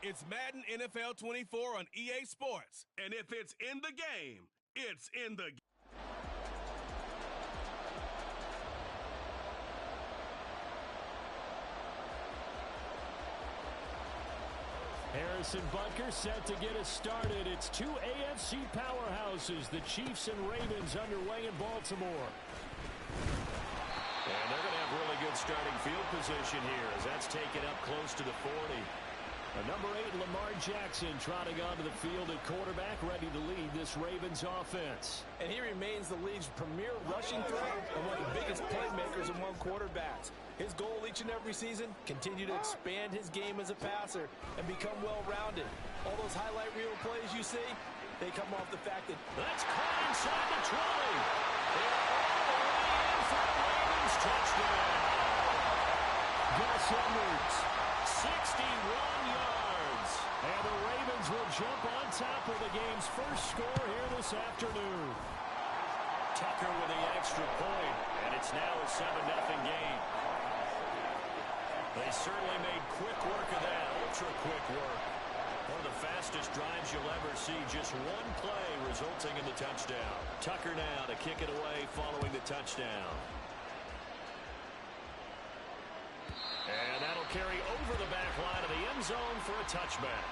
It's Madden NFL 24 on EA Sports. And if it's in the game, it's in the game. Harrison Butker set to get us started. It's two AFC powerhouses, the Chiefs and Ravens, underway in Baltimore. And they're going to have really good starting field position here as that's taken up close to the 40. Number 8, Lamar Jackson, trotting onto the field at quarterback, ready to lead this Ravens offense. And he remains the league's premier rushing threat and one of the biggest playmakers among quarterbacks. His goal each and every season, continue to expand his game as a passer and become well-rounded. All those highlight reel plays you see, they come off the fact that... That's caught inside the 20. They're all the way in for the Ravens touchdown. Gus Edwards, 61 yards. And the Ravens will jump on top of the game's first score here this afternoon. Tucker with the extra point, and it's now a 7-0 game. They certainly made quick work of that, ultra-quick work. One of the fastest drives you'll ever see, just one play resulting in the touchdown. Tucker now to kick it away following the touchdown. And that'll carry over the back line of the end zone for a touchback.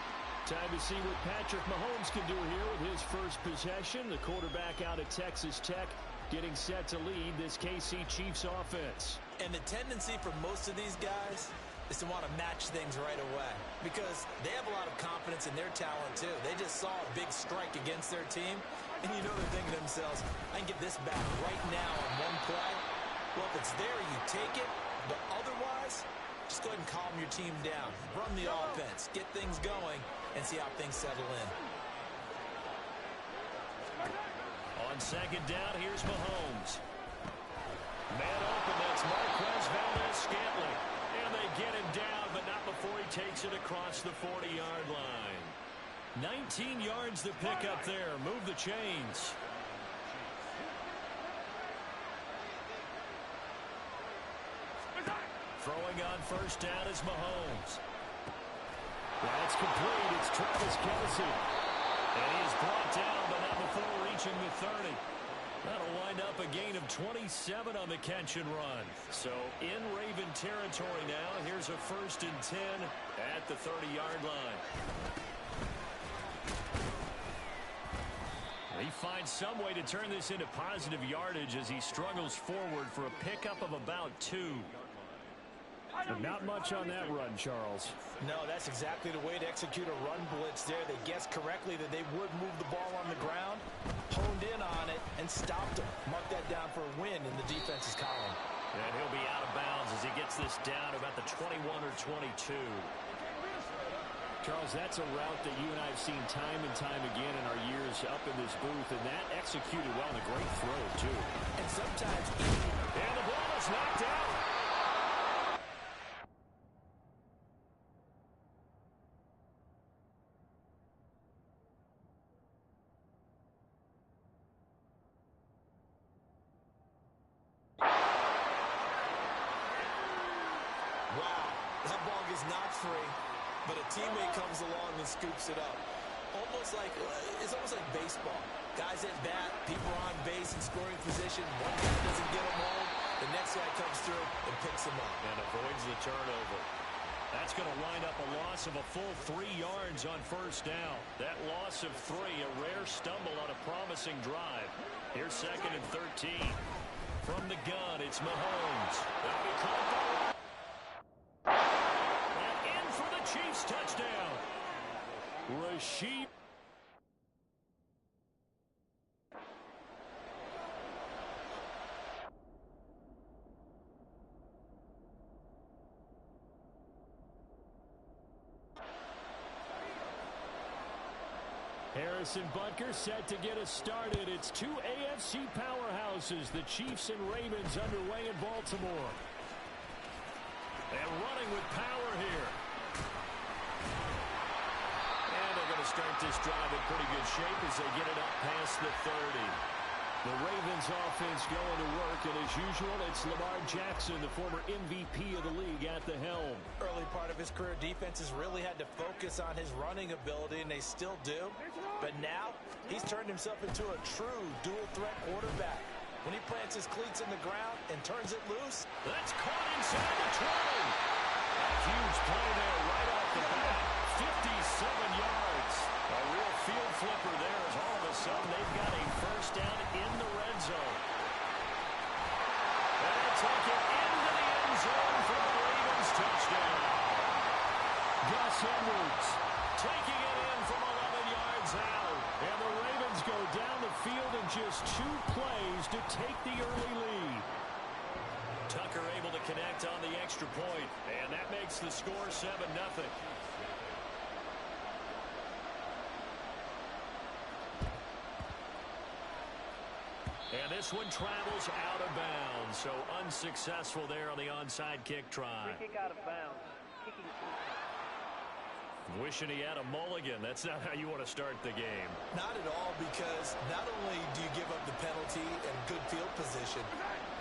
Time to see what Patrick Mahomes can do here with his first possession. The quarterback out of Texas Tech getting set to lead this KC Chiefs offense. And the tendency for most of these guys is to want to match things right away because they have a lot of confidence in their talent too. They just saw a big strike against their team, and you know they're thinking to themselves, I can get this back right now on one play. Well, if it's there, you take it, but otherwise, just go ahead and calm your team down. Run the offense, get things going, and see how things settle in. On second down, here's Mahomes. Man open, that's Marquez Valdes-Scantling. And they get him down, but not before he takes it across the 40-yard line. 19 yards to pick up there. Move the chains. Throwing on first down is Mahomes. That's complete. It's Travis Kelce. And he is brought down, but not before reaching the 30. That'll wind up a gain of 27 on the catch and run. So in Raven territory now. Here's a 1st and 10 at the 30-yard line. He finds some way to turn this into positive yardage as he struggles forward for a pickup of about 2. But not much on that run, Charles. No, that's exactly the way to execute a run blitz there. They guessed correctly that they would move the ball on the ground, honed in on it, and stopped him. Mark that down for a win in the defense's column. And he'll be out of bounds as he gets this down about the 21 or 22. Charles, that's a route that you and I have seen time and time again in our years up in this booth, and that executed well, and a great throw, too. And sometimes... And the ball is knocked out. Not free, but a teammate comes along and scoops it up. It's almost like baseball. Guys at bat, people are on base in scoring position. One guy doesn't get him home. The next guy comes through and picks him up. And avoids the turnover. That's going to wind up a loss of a full 3 yards on first down. That loss of 3, a rare stumble on a promising drive. Here's 2nd and 13. From the gun, it's Mahomes. That'll be caught by Chiefs touchdown. Rasheed. Harrison Butker set to get us started. It's two AFC powerhouses, the Chiefs and Ravens, underway in Baltimore. And running with power here. And they're going to start this drive in pretty good shape as they get it up past the 30. The Ravens offense going to work, and as usual, it's Lamar Jackson, the former MVP of the league, at the helm. Early part of his career, defenses really had to focus on his running ability, and they still do. But now, he's turned himself into a true dual-threat quarterback. When he plants his cleats in the ground and turns it loose. That's caught inside the 20. A huge play there right off the bat. 57 yards. A real field flipper there as all of a sudden they've got a first down in the red zone. And they take it into the end zone for the Ravens touchdown. Gus Edwards taking it in from 11 yards out. And the Ravens go down the field in just 2 plays to take the early lead. Tucker able to connect on the extra point, and that makes the score 7-0. And this one travels out of bounds, so unsuccessful there on the onside kick try. Free kick out of bounds. Kicking. Wishing he had a mulligan. That's not how you want to start the game. Not at all, because not only do you give up the penalty and good field position,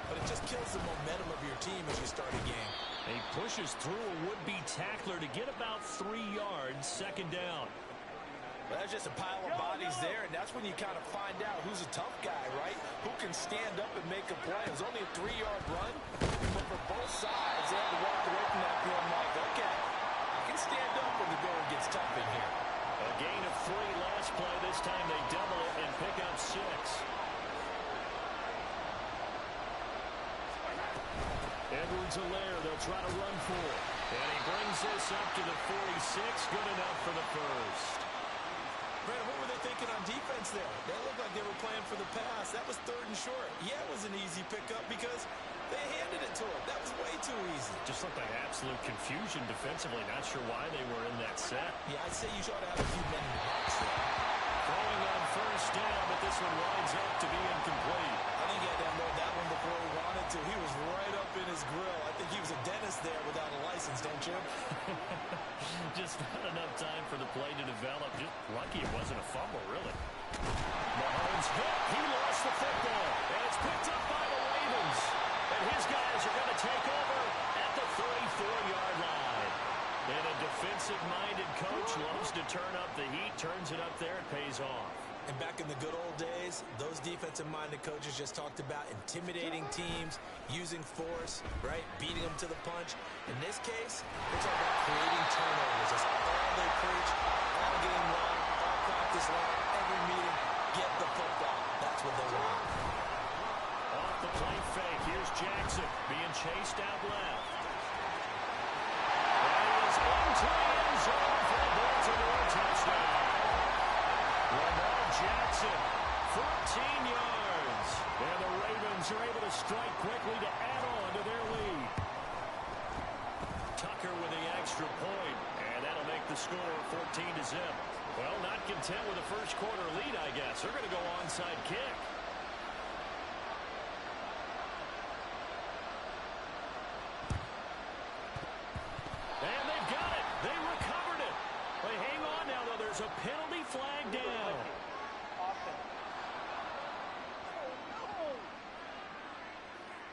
but it just kills the momentum of your team as you start a game. He pushes through a would-be tackler to get about 3 yards, second down. Well, that's just a pile of bodies there, and that's when you kind of find out who's a tough guy, right? Who can stand up and make a play. It was only a 3-yard run, but for both sides, they had to walk away from that feeling like, okay, I can stand up when the going gets tough in here. A gain of 3 last play. This time they double it and pick up 6. Edwards-Helaire, they'll try to run for it. And he brings this up to the 46. Good enough for the first. Brad, what were they thinking on defense there? They looked like they were playing for the pass. That was 3rd and short. Yeah, it was an easy pickup because they handed it to him. That was way too easy. Just looked like absolute confusion defensively. Not sure why they were in that set. Yeah, I'd say you should have a few men in the box there. Throwing on first down, but this one winds up to be incomplete. I think he had to unload that one before he wanted to. He was right up in his grill. I think he was a dentist there without a license, don't you? Just not enough time for the play to develop. Just lucky it wasn't a fumble, really. Mahomes hit. He lost the football. And it's picked up by the Ravens. And his guys are going to take over at the 34-yard line. And a defensive-minded coach loves to turn up the heat, turns it up there, it pays off. And back in the good old days, those defensive-minded coaches just talked about intimidating teams, using force, right, beating them to the punch. In this case, we're talking about creating turnovers. That's all they preach, all game long, all practice long, every meeting. Get the football. That's what they want. Off the play fake, here's Jackson being chased out left. Into the end zone for the Baltimore touchdown. Lamar Jackson, 14 yards. And the Ravens are able to strike quickly to add on to their lead. Tucker with the extra point, and that'll make the score 14-0. Well, not content with a first quarter lead, I guess. They're going to go onside kick. And they've got it. They recovered it. They hang on now, though. There's a penalty flag down.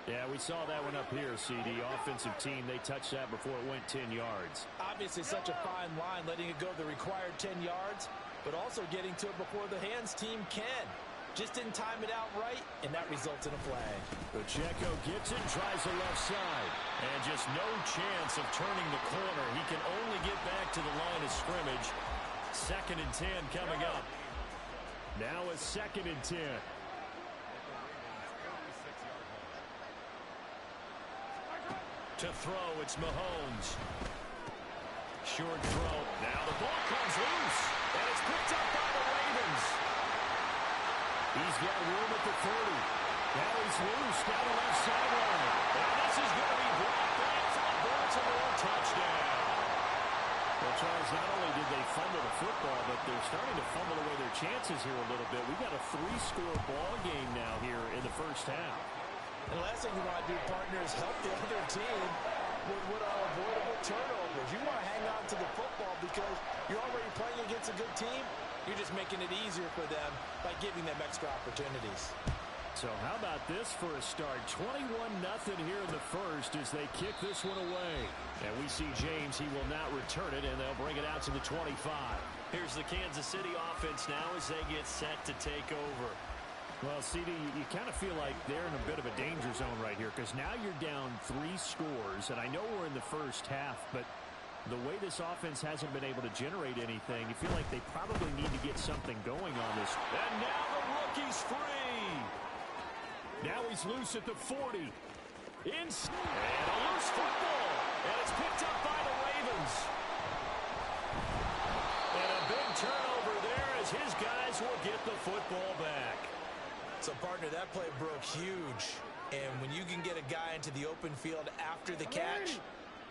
Yeah, we saw that one up here, CD. Offensive team, they touched that before it went 10 yards. Obviously such a fine line, letting it go the required 10 yards, but also getting to it before the hands team can. Just didn't time it out right, and that results in a flag. Pacheco gets it, tries the left side. And just no chance of turning the corner. He can only get back to the line of scrimmage. 2nd and 10 coming up. Now a 2nd and 10. To throw, it's Mahomes. Short throw. Now the ball comes loose. And it's picked up by the Ravens. He's got room at the 30. Now he's loose down the left sideline. And this is going to be brought back for the Baltimore touchdown. Well, Charles, not only did they fumble the football, but they're starting to fumble away their chances here a little bit. We've got a 3-score ball game now here in the first half. And the last thing you want to do, partner, is help the other team with our avoidable turnovers. You want to hang on to the football because you're already playing against a good team. You're just making it easier for them by giving them extra opportunities. So how about this for a start? 21-0 here in the first as they kick this one away. And we see James. He will not return it, and they'll bring it out to the 25. Here's the Kansas City offense now as they get set to take over. Well, CD, you kind of feel like they're in a bit of a danger zone right here because now you're down 3 scores, and I know we're in the first half, but the way this offense hasn't been able to generate anything, you feel like they probably need to get something going on this. And now the rookie's free. Now he's loose at the 40. And a loose football. And it's picked up by the Ravens. And a big turnover there as his guys will get the football back. So, partner, that play broke huge. And when you can get a guy into the open field after the catch,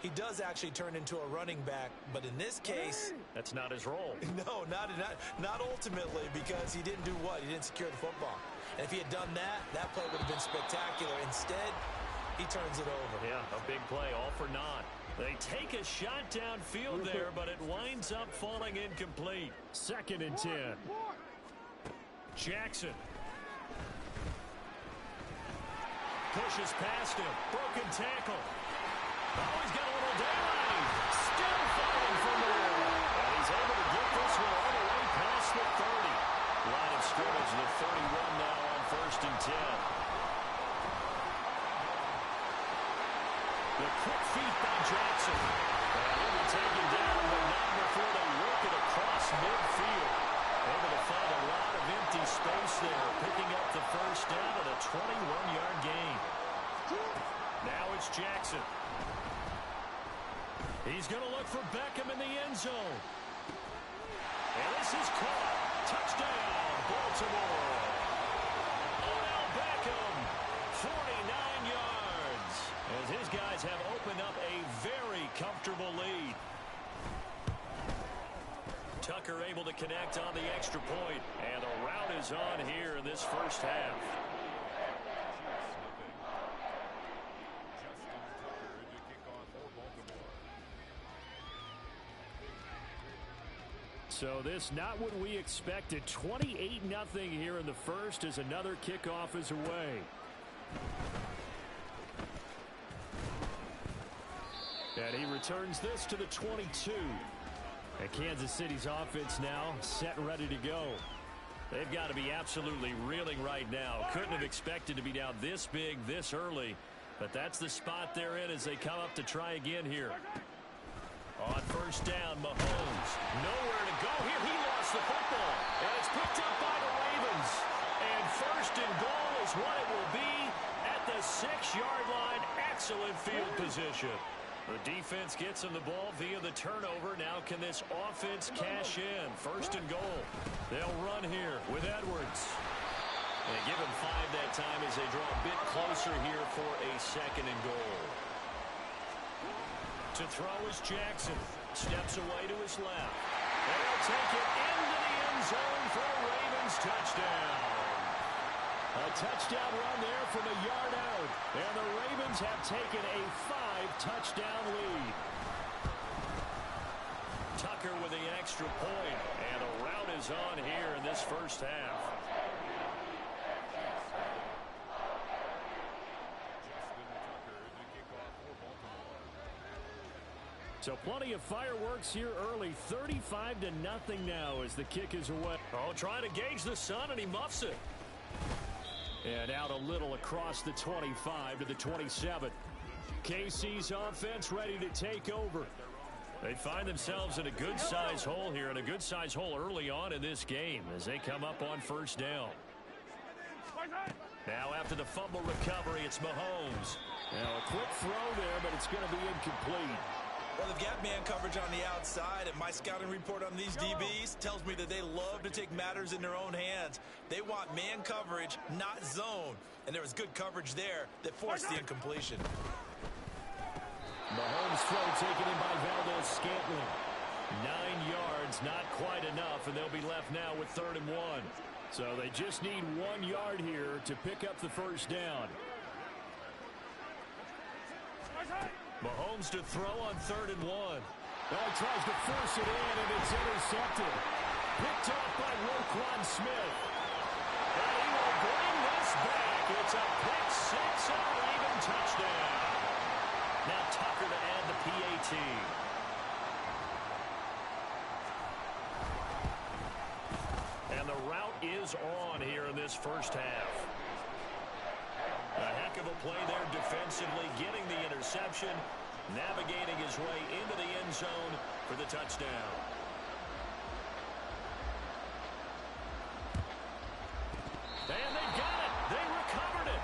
he does actually turn into a running back. But in this case, that's not his role. No, not ultimately, because he didn't do what? He didn't secure the football. And if he had done that, that play would have been spectacular. Instead, he turns it over. Yeah, a big play, all for naught. They take a shot downfield there, but it winds up falling incomplete. 2nd and 10. Jackson. Pushes past him. Broken tackle. Oh, he's got a little daylight. Still fighting for more. And he's able to get this one all the way past the 30. Line of scrimmage, the 31 now on 1st and 10. The quick feet by Jackson. And he'll be taken down, but not before they work it across midfield. Able to find a lot of empty space there, picking up the first down at a 21-yard gain. Now it's Jackson. He's going to look for Beckham in the end zone. And this is caught. Touchdown, Baltimore. Odell Beckham, 49 yards. As his guys have opened up a very comfortable lead. Tucker able to connect on the extra point, and the route is on here in this first half. So this not what we expected. 28-0 here in the first as another kickoff is away. And he returns this to the 22. And Kansas City's offense now set and ready to go. They've got to be absolutely reeling right now. Couldn't have expected to be down this big this early. But that's the spot they're in as they come up to try again here. On 1st down, Mahomes. Nowhere to go here. He lost the football. And it's picked up by the Ravens. And 1st and goal is what it will be at the 6-yard line. Excellent field position. The defense gets him the ball via the turnover. Now can this offense cash in? 1st and goal. They'll run here with Edwards. They give him 5 that time as they draw a bit closer here for a 2nd and goal. To throw is Jackson. Steps away to his left. And he'll take it into the end zone for a Ravens touchdown. A touchdown run there from a yard out. And the Ravens have taken a 5-touchdown lead. Tucker with the extra point. And the route is on here in this first half. So plenty of fireworks here early. 35-0 now as the kick is away. Oh, trying to gauge the sun, and he muffs it. And out a little across the 25 to the 27. KC's offense ready to take over. They find themselves in a good-sized hole here, and a good-sized hole early on in this game as they come up on 1st down. Now after the fumble recovery, it's Mahomes. Now a quick throw there, but it's going to be incomplete. Well, they've got man coverage on the outside, and my scouting report on these DBs tells me that they love to take matters in their own hands. They want man coverage, not zone. And there was good coverage there that forced the incompletion. Mahomes' throw taken in by Valdes-Scantling. 9 yards, not quite enough, and they'll be left now with 3rd and 1. So they just need 1 yard here to pick up the first down. Mahomes to throw on 3rd and 1. He tries to force it in, and it's intercepted. Picked off by Roquan Smith. And he will bring this back It's a pick six, a Raven touchdown. Now Tucker to add the PAT. And the route is on here in this first half. A heck of a play there defensively, getting the interception, navigating his way into the end zone for the touchdown. And they got it. They recovered it.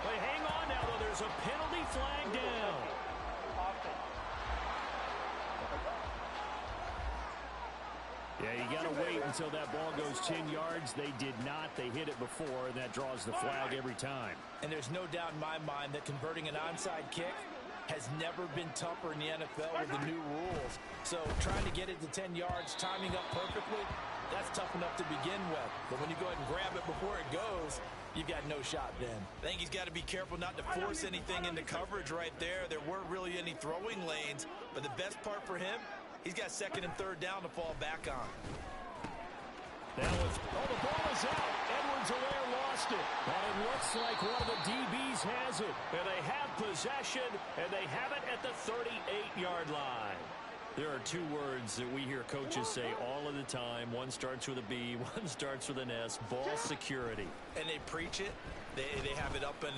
They hang on now, though. There's a penalty flag down. Yeah, you got to wait until that ball goes 10 yards. They did not. They hit it before, and that draws the flag every time. And there's no doubt in my mind that converting an onside kick has never been tougher in the NFL with the new rules. So trying to get it to 10 yards, timing up perfectly, that's tough enough to begin with. But when you go ahead and grab it before it goes, you've got no shot then. I think he's got to be careful not to force anything into coverage right there. There weren't really any throwing lanes, but the best part for him, he's got second and third down to fall back on. Now it's, the ball is out. Edwards-Helaire lost it. And it looks like one of the DBs has it. And they have possession, and they have it at the 38-yard line. There are two words that we hear coaches say all of the time. One starts with a B, one starts with an S, ball security. And they preach it. They have it up in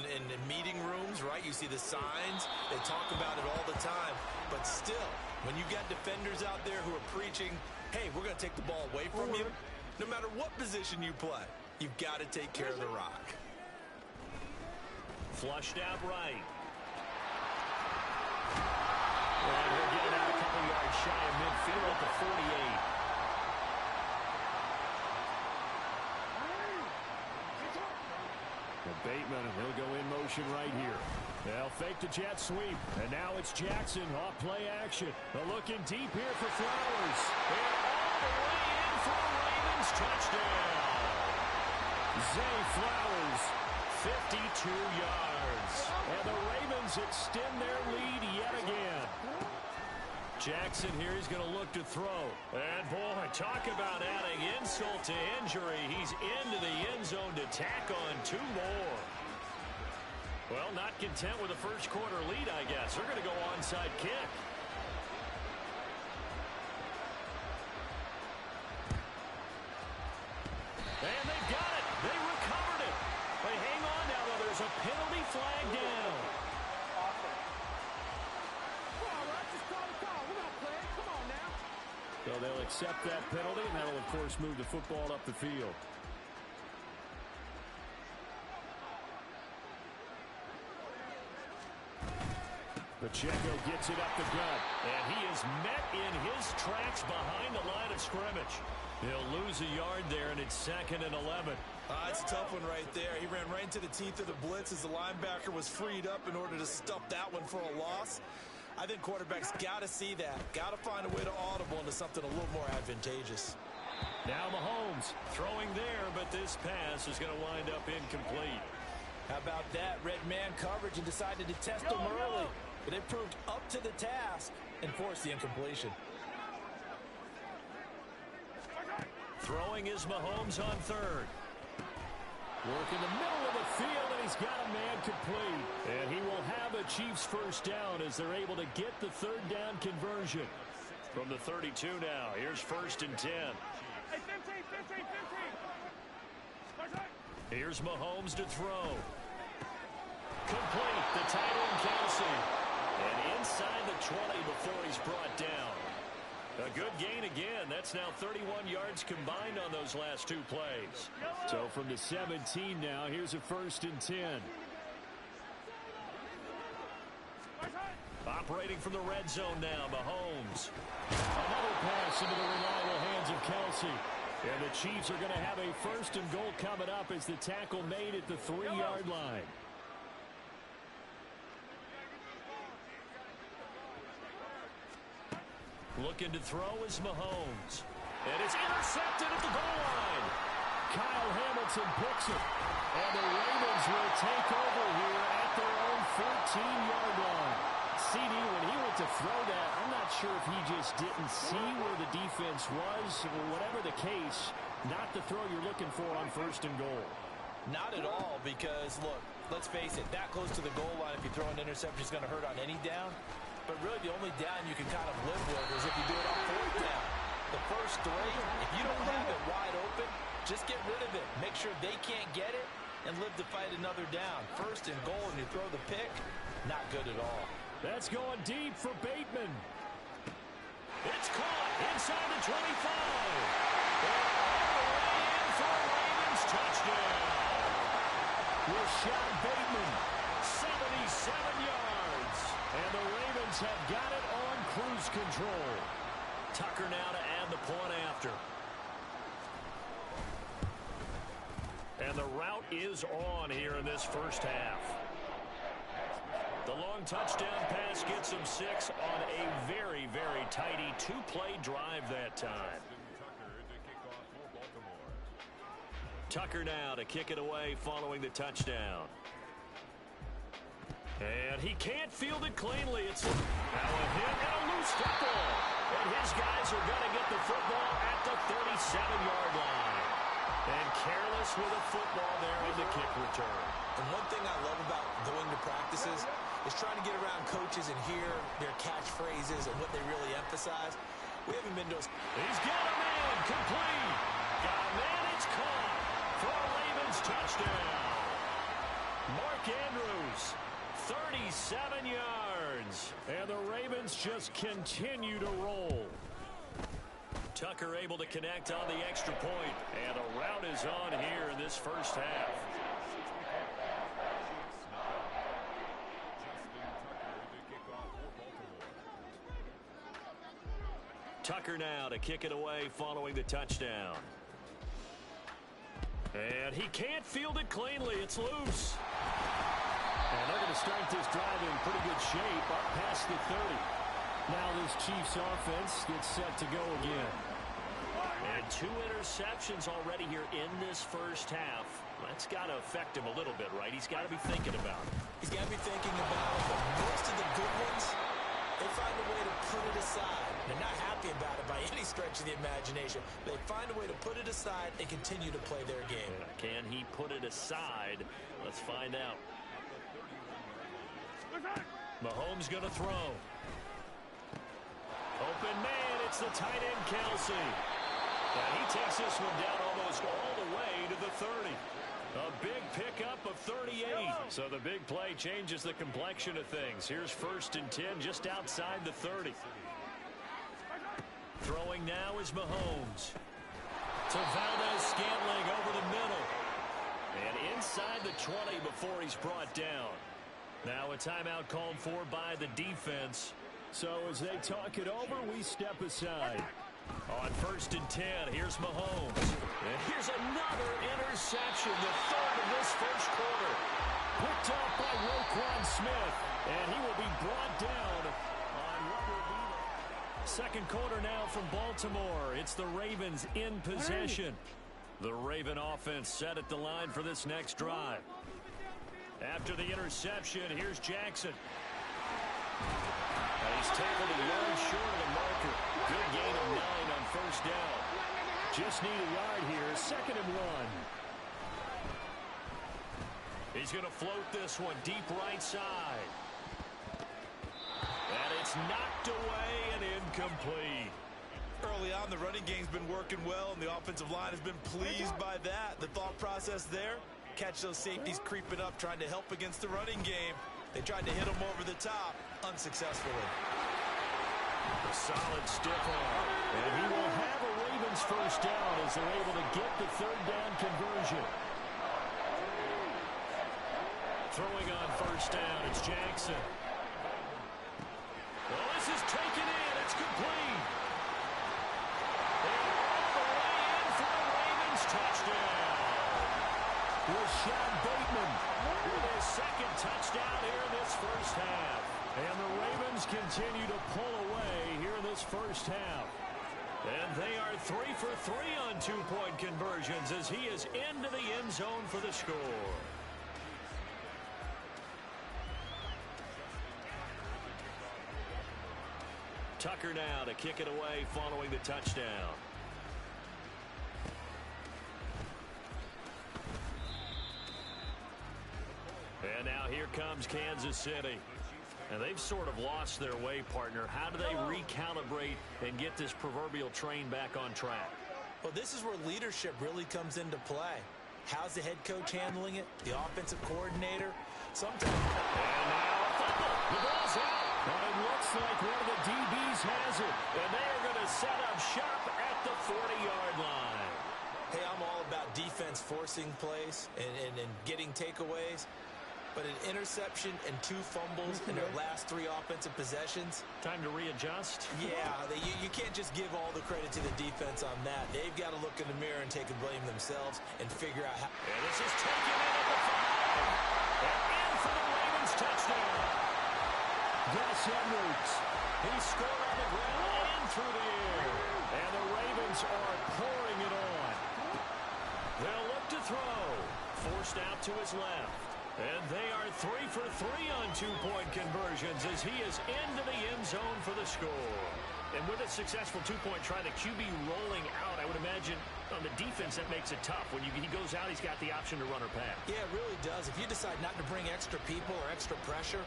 meeting rooms, right? You see the signs. They talk about it all the time. But still, when you've got defenders out there who are preaching, hey, we're going to take the ball away from you, no matter what position you play, you've got to take care of the rock. Flushed out right. And he'll get it out a couple yards shy of midfield at the 48. Bateman, and he'll go in motion right here. They'll fake the jet sweep, and now it's Jackson off play action. They're looking deep here for Flowers. And all the way in for a Ravens touchdown. Zay Flowers, 52 yards. and the Ravens extend their lead yet again. Jackson here, he's going to look to throw. And boy, talk about adding insult to injury. He's into the end zone to tack on two more. Well, not content with the first quarter lead, I guess. They're going to go onside kick. And they've got it. They recovered it. They hang on now, though. There's a penalty flag down. So they'll accept that penalty, and that'll, of course, move the football up the field. Pacheco gets it up the gut. And he is met in his tracks behind the line of scrimmage. He'll lose a yard there, and it's 2nd and 11. It's a tough one right there. He ran right into the teeth of the blitz as the linebacker was freed up in order to stop that one for a loss. I think quarterbacks got to see that. Got to find a way to audible into something a little more advantageous. Now Mahomes throwing there, but this pass is going to wind up incomplete. How about that? Red man coverage and decided to test him early. But they proved up to the task and forced the incompletion. Throwing is Mahomes on third. Work in the middle of the field, and he's got a man complete. And he will have a Chiefs first down as they're able to get the third down conversion. From the 32 now, here's 1st and 10. Hey, 15. Here's Mahomes to throw. Complete, the tight end Kelsey. And inside the 20 before he's brought down. A good gain again. That's now 31 yards combined on those last two plays. So from the 17 now, here's a 1st and 10. Operating from the red zone now, Mahomes. Another pass into the reliable hands of Kelsey. And the Chiefs are going to have a 1st and goal coming up as the tackle made at the 3-yard line. Looking to throw is Mahomes. And it's intercepted at the goal line. Kyle Hamilton picks it. And the Ravens will take over here at their own 14-yard line. CD, when he went to throw that, I'm not sure if he just didn't see where the defense was. Whatever the case, not the throw you're looking for on 1st and goal. Not at all, because, look, let's face it, that close to the goal line, if you throw an interception, is going to hurt on any down. But really, the only down you can kind of live with is if you do it on fourth down. The first three, if you don't have it wide open, just get rid of it. Make sure they can't get it and live to fight another down. First and goal, and you throw the pick, not good at all. That's going deep for Bateman. It's caught inside the 25. And all the way in for a Ravens touchdown. Rashad Bateman, 77 yards. And the Ravens have got it on cruise control. Tucker now to add the point after. And the route is on here in this first half. The long touchdown pass gets him 6 on a very, very tidy two-play drive that time. Tucker now to kick it away following the touchdown. And he can't field it cleanly. It's now a hit and a loose football. And his guys are going to get the football at the 37-yard line. And careless with a football there in the kick return. And one thing I love about going to practices is trying to get around coaches and hear their catchphrases and what they really emphasize. We haven't been to a... He's got a man, complete. Got a man, it's caught for a Ravens touchdown. Mark Andrews, 37 yards. And the Ravens just continue to roll. Tucker able to connect on the extra point. And the route is on here in this first half. Tucker now to kick it away following the touchdown. And he can't field it cleanly. It's loose. And they're going to start this drive in pretty good shape up past the 30. Now this Chiefs offense gets set to go again. And 2 interceptions already here in this first half. That's got to affect him a little bit, right? He's got to be thinking about it. He's got to be thinking about it, but most of the good ones, they find a way to put it aside. They're not happy about it by any stretch of the imagination. They find a way to put it aside and continue to play their game. Can he put it aside? Let's find out. Mahomes going to throw. Open man, it's the tight end Kelsey. And he takes this one down almost all the way to the 30. A big pickup of 38. So the big play changes the complexion of things. Here's 1st and 10 just outside the 30. Throwing now is Mahomes. To Valdez-Scantling over the middle. And inside the 20 before he's brought down. Now a timeout called for by the defense. So as they talk it over, we step aside. On 1st and 10, here's Mahomes. And here's another interception, the 3rd of this first quarter. Picked up by Roquan Smith. And he will be brought down on what will be the second quarter now from Baltimore. It's the Ravens in possession. The Raven offense set at the line for this next drive. After the interception, here's Jackson. And he's tackled a yard short of the marker. Good gain of 9 on 1st down. Just need a yard here, 2nd and 1. He's going to float this one deep right side. And it's knocked away and incomplete. Early on, the running game's been working well, and the offensive line has been pleased by that. The thought process there, catch those safeties creeping up, trying to help against the running game. They tried to hit him over the top, unsuccessfully. A solid stiff arm. And he will have a Ravens 1st down as they're able to get the 3rd down conversion. Throwing on 1st down, it's Jackson. Well, this is taken in. It's complete. And all the way in for a Ravens touchdown. Rashad Bateman with his 2nd touchdown here in this first half. And the Ravens continue to pull away here in this first half. And they are 3 for 3 on 2-point conversions as he is into the end zone for the score. Tucker now to kick it away following the touchdown. here comes Kansas City. And they've sort of lost their way, partner. How do they recalibrate and get this proverbial train back on track? Well, this is where leadership really comes into play. How's the head coach handling it? The offensive coordinator? Sometimes. And now a fumble. The ball's out. And it looks like one of the DBs has it. And they are going to set up shop at the 40-yard line. Hey, I'm all about defense forcing plays and getting takeaways. But an interception and 2 fumbles in their last 3 offensive possessions. Time to readjust? Yeah, you can't just give all the credit to the defense on that. They've got to look in the mirror and take the blame themselves and figure out how. And this is taken in at the 5. And in for the Ravens touchdown. Gus Edwards. He scored on the ground and through the air. And the Ravens are pouring it on. They'll look to throw. Forced out to his left. And they are 3 for 3 on 2-point conversions as he is into the end zone for the score. And with a successful 2-point try, the QB rolling out, I would imagine on the defense that makes it tough. When he goes out, he's got the option to run or pass. Yeah, it really does. If you decide not to bring extra people or extra pressure,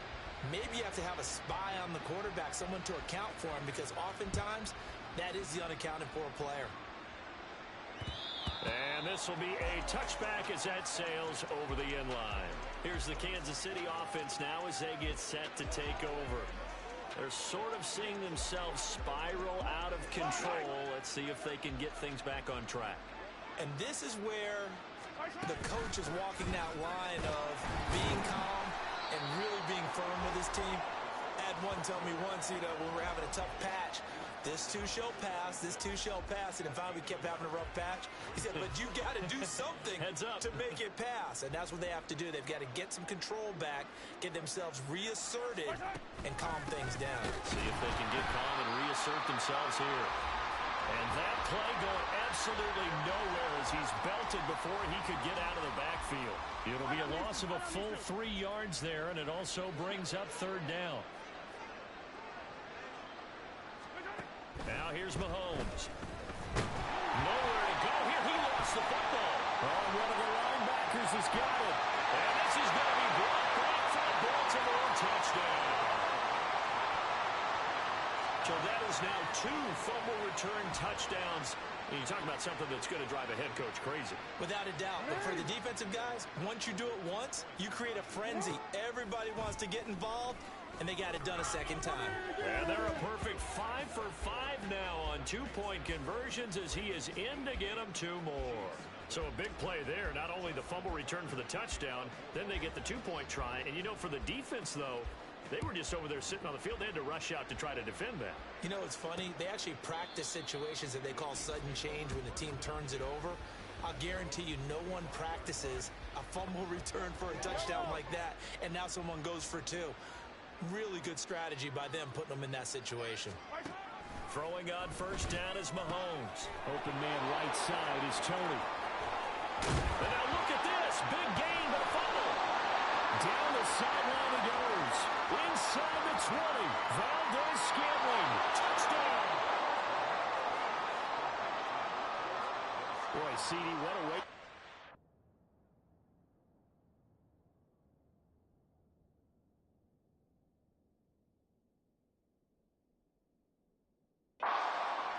maybe you have to have a spy on the quarterback, someone to account for him, because oftentimes that is the unaccounted for player. And this will be a touchback as that sails over the end line. Here's the Kansas City offense now as they get set to take over. They're sort of seeing themselves spiral out of control. Let's see if they can get things back on track. And this is where the coach is walking that line of being calm and really being firm with his team. I had one tell me once, when we're having a tough patch, this too shall pass, this too shall pass. And finally we kept having a rough patch. He said, but you got to do something to make it pass. And that's what they have to do. They've got to get some control back, get themselves reasserted, and calm things down. See if they can get calm and reassert themselves here. And that play going absolutely nowhere as he's belted before he could get out of the backfield. It'll be a loss of a full 3 yards there, and it also brings up 3rd down. Now here's Mahomes. Nowhere to go here. He lost the football. Oh, one of the linebackers has got it. And this is going to be brought back for a Baltimore touchdown. So that is now 2 fumble return touchdowns. And you talk about something that's going to drive a head coach crazy. Without a doubt. But for the defensive guys, once you do it once, you create a frenzy. Everybody wants to get involved, and they got it done a second time. And they're a perfect 5 for 5 now on 2-point conversions as he is in to get them 2 more. So a big play there. Not only the fumble return for the touchdown, then they get the 2-point try. And for the defense, though, they were just over there sitting on the field. They had to rush out to try to defend that. It's funny. They actually practice situations that they call sudden change when the team turns it over. I'll guarantee you no one practices a fumble return for a touchdown like that, and now someone goes for 2. Really good strategy by them putting them in that situation. Throwing on 1st down is Mahomes. Open man right side is Tony. And now look at this. Big gain, but a fumble. Down the sideline he goes. Inside the 20. Valdez-Scantling. Touchdown. Boy, CD, what a way.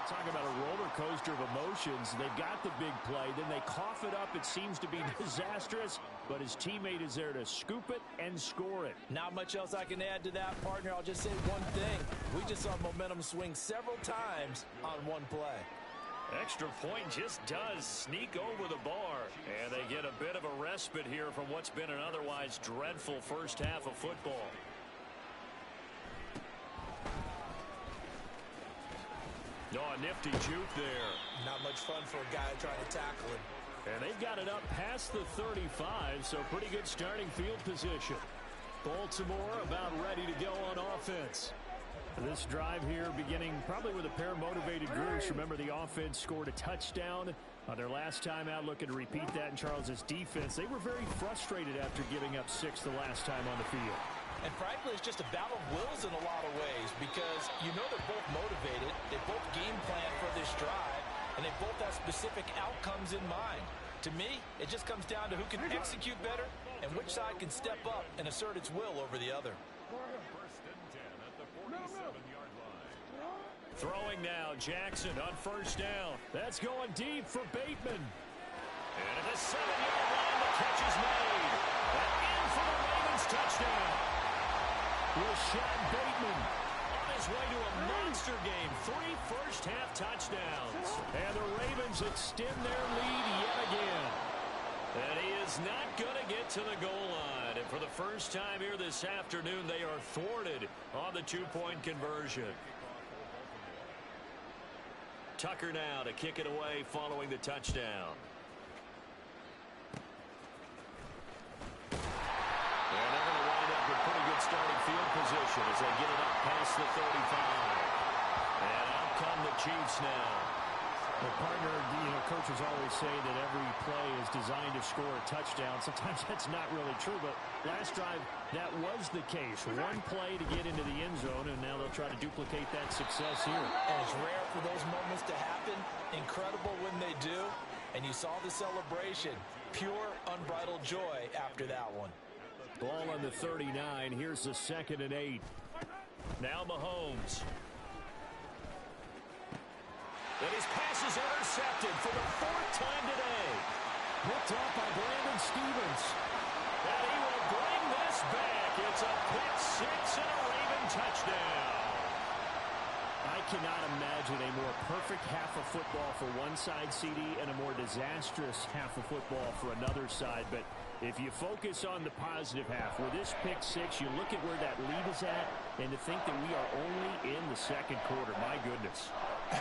Talking about a roller coaster of emotions. They got the big play, then they cough it up. It seems to be disastrous, but his teammate is there to scoop it and score it. Not much else I can add to that, partner. I'll just say one thing. We just saw momentum swing several times on one play. Extra point just does sneak over the bar, and they get a bit of a respite here from what's been an otherwise dreadful first half of football. Oh, a nifty juke there. Not much fun for a guy trying to tackle him. And they've got it up past the 35, so pretty good starting field position. Baltimore about ready to go on offense. This drive here beginning probably with a pair of motivated groups. Remember, the offense scored a touchdown on their last time out. Looking to repeat that in Charles' defense. They were very frustrated after giving up 6 the last time on the field. And frankly, it's just a battle of wills in a lot of ways because they're both motivated. They both game plan for this drive, and they both have specific outcomes in mind. To me, it just comes down to who can execute better and which side can step up and assert its will over the other. First and 10 at the 47-yard line. Throwing now, Jackson on first down. That's going deep for Bateman. And at the 7-yard line, the catch is made. And in for the Ravens touchdown. Rashad Bateman on his way to a monster game. 3 first-half touchdowns. And the Ravens extend their lead yet again. And he is not going to get to the goal line. And for the first time here this afternoon, they are thwarted on the 2-point conversion. Tucker now to kick it away following the touchdown. And they're going to wind up with pretty good starting field position as they get it up past the 35. And out come the Chiefs now. Well, partner, coaches always say that every play is designed to score a touchdown. Sometimes that's not really true, but last drive, that was the case. One play to get into the end zone, and now they'll try to duplicate that success here. And it's rare for those moments to happen. Incredible when they do. And you saw the celebration. Pure, unbridled joy after that one. Ball on the 39. Here's the 2nd and 8. Now Mahomes. And his pass is intercepted for the 4th time today. Picked up by Brandon Stevens. And he will bring this back. It's a pick six and a Raven touchdown. I cannot imagine a more perfect half of football for one side, CD, and a more disastrous half of football for another side. But if you focus on the positive half, with this pick six, you look at where that lead is at, and to think that we are only in the 2nd quarter. My goodness. I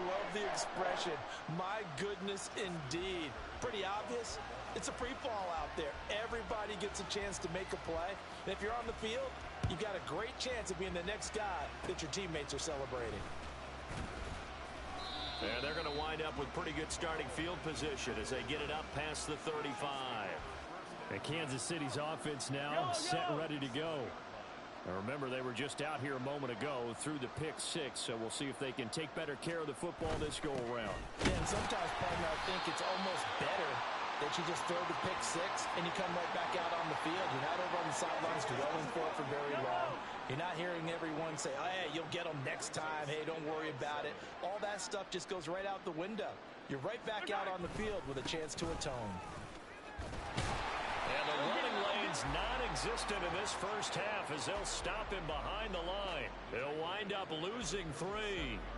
love the expression. My goodness, indeed. Pretty obvious. It's a free fall out there. Everybody gets a chance to make a play. And if you're on the field, you've got a great chance of being the next guy that your teammates are celebrating. And they're going to wind up with pretty good starting field position as they get it up past the 35. And Kansas City's offense now set and ready to go. And remember, they were just out here a moment ago through the pick six, so we'll see if they can take better care of the football this go-around. Yeah, and sometimes, partner, I think it's almost better that you just throw the pick six and you come right back out on the field. You're not over on the sidelines dwelling for it for very long. You're not hearing everyone say, oh, hey, you'll get them next time. Hey, don't worry about it. All that stuff just goes right out the window. You're right back out on the field with a chance to atone. And the running lane's non-existent in this first half as they'll stop him behind the line. They'll wind up losing 3,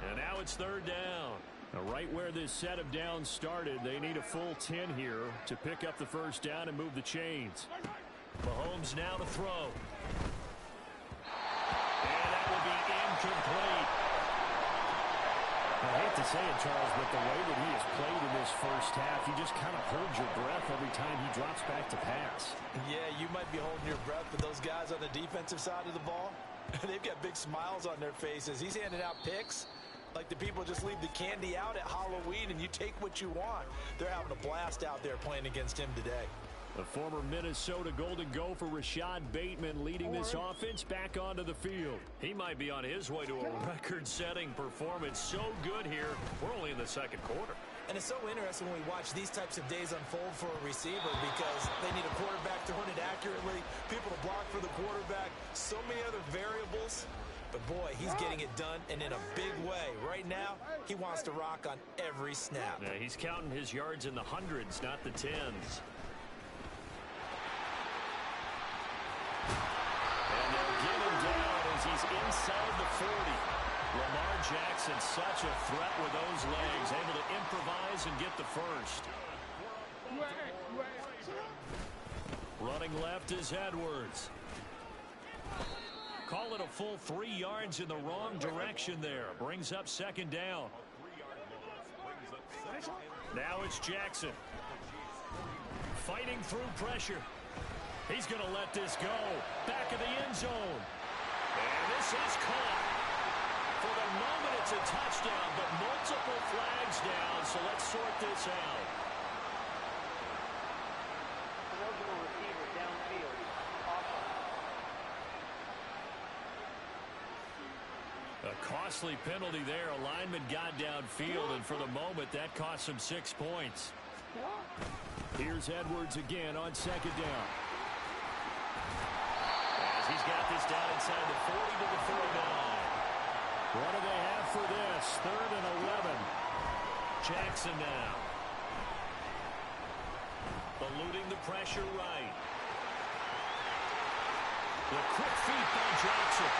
and now it's 3rd down. Now, right where this set of downs started, they need a full 10 here to pick up the first down and move the chains. Mahomes now to throw. And that will be incomplete. I hate to say it, Charles, but the way that he has played in this first half, you just kind of hold your breath every time he drops back to pass. Yeah, you might be holding your breath, but those guys on the defensive side of the ball, they've got big smiles on their faces. He's handing out picks like the people just leave the candy out at Halloween and you take what you want. They're having a blast out there playing against him today. The former Minnesota Golden Gopher Rashad Bateman leading this offense back onto the field. He might be on his way to a record-setting performance. So good here. We're only in the 2nd quarter. And it's so interesting when we watch these types of days unfold for a receiver because they need a quarterback throwing it accurately, people to block for the quarterback, so many other variables. But, boy, he's getting it done, and in a big way. Right now, he wants to rock on every snap. Yeah, he's counting his yards in the hundreds, not the tens. And they'll get him down as he's inside the 40. Lamar Jackson, such a threat with those legs, able to improvise and get the first. Running left is Edwards. Call it a full 3 yards in the wrong direction there. Brings up 2nd down. Now it's Jackson. Fighting through pressure. He's going to let this go. Back of the end zone. And this is caught. For the moment, it's a touchdown, but multiple flags down, so let's sort this out. A costly penalty there. A lineman got downfield, and for the moment, that cost him 6 points. Here's Edwards again on second down. As he's got this down inside the 40 to the 49. What do they have for this? 3rd and 11. Jackson now. Eluding the pressure right. The quick feet by Jackson.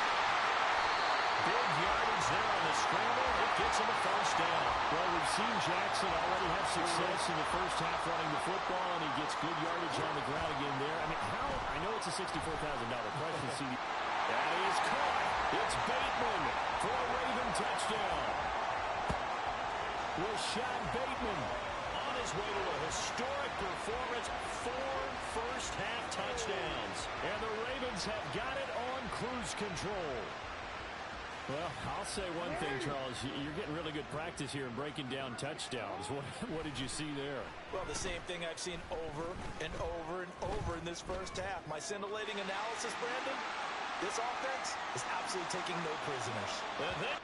Big yardage there on the scramble. It gets him a first down. Well, we've seen Jackson already have success in the first half running the football, and he gets good yardage on the ground again there. I mean, I know it's a $64,000 question, CD. That is caught. It's Bateman for a Raven touchdown. Rashad Bateman On his way to a historic performance, 4 first-half touchdowns. And the Ravens have got it on cruise control. Well, I'll say one thing, Charles. You're getting really good practice here in breaking down touchdowns. What did you see there? Well, the same thing I've seen over and over and over in this first half. My scintillating analysis, Brandon, this offense is absolutely taking no prisoners. And then,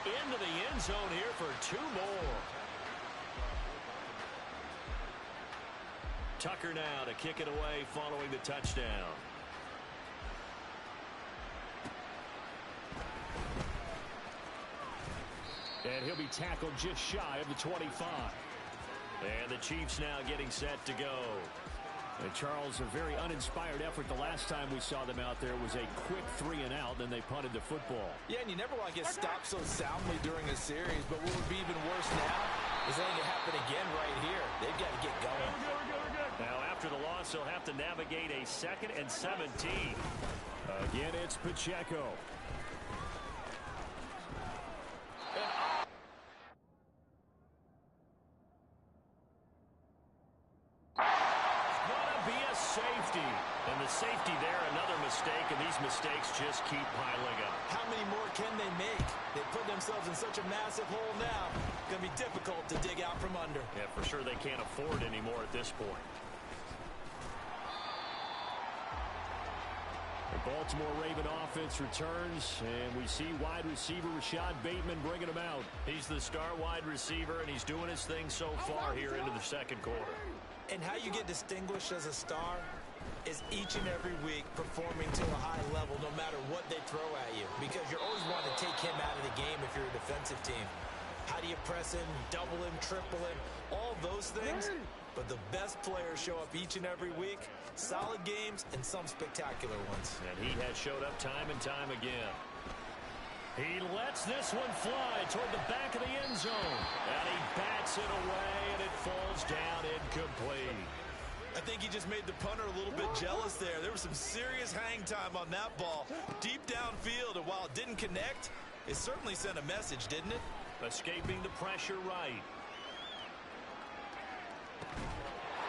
into the end zone here for 2 more. Tucker now to kick it away following the touchdown. And he'll be tackled just shy of the 25. And the Chiefs now getting set to go. And Charles, a very uninspired effort. The last time we saw them out there was a quick 3 and out, then they punted the football. Yeah, and you never want to get stopped so soundly during a series, but what would be even worse now is letting it happen again right here. They've got to get going. Now, after the loss, they'll have to navigate a 2nd and 17. Again, it's Pacheco. Safety. And the safety there, another mistake, and these mistakes just keep piling up. How many more can they make? They put themselves in such a massive hole now. It's going to be difficult to dig out from under. Yeah, for sure they can't afford anymore at this point. The Baltimore Raven offense returns, and we see wide receiver Rashad Bateman bringing him out. He's the star wide receiver, and he's doing his thing so far here into the second quarter. And how you get distinguished as a star is each and every week performing to a high level no matter what they throw at you, because you're always wanting to take him out of the game if you're a defensive team. How do you press him, double him, triple him, all those things? But the best players show up each and every week, solid games and some spectacular ones. And he has showed up time and time again. He lets this one fly toward the back of the end zone. And he bats it away, and it falls down incomplete. I think he just made the punter a little bit jealous there. There was some serious hang time on that ball. Deep downfield, and while it didn't connect, it certainly sent a message, didn't it? Escaping the pressure right.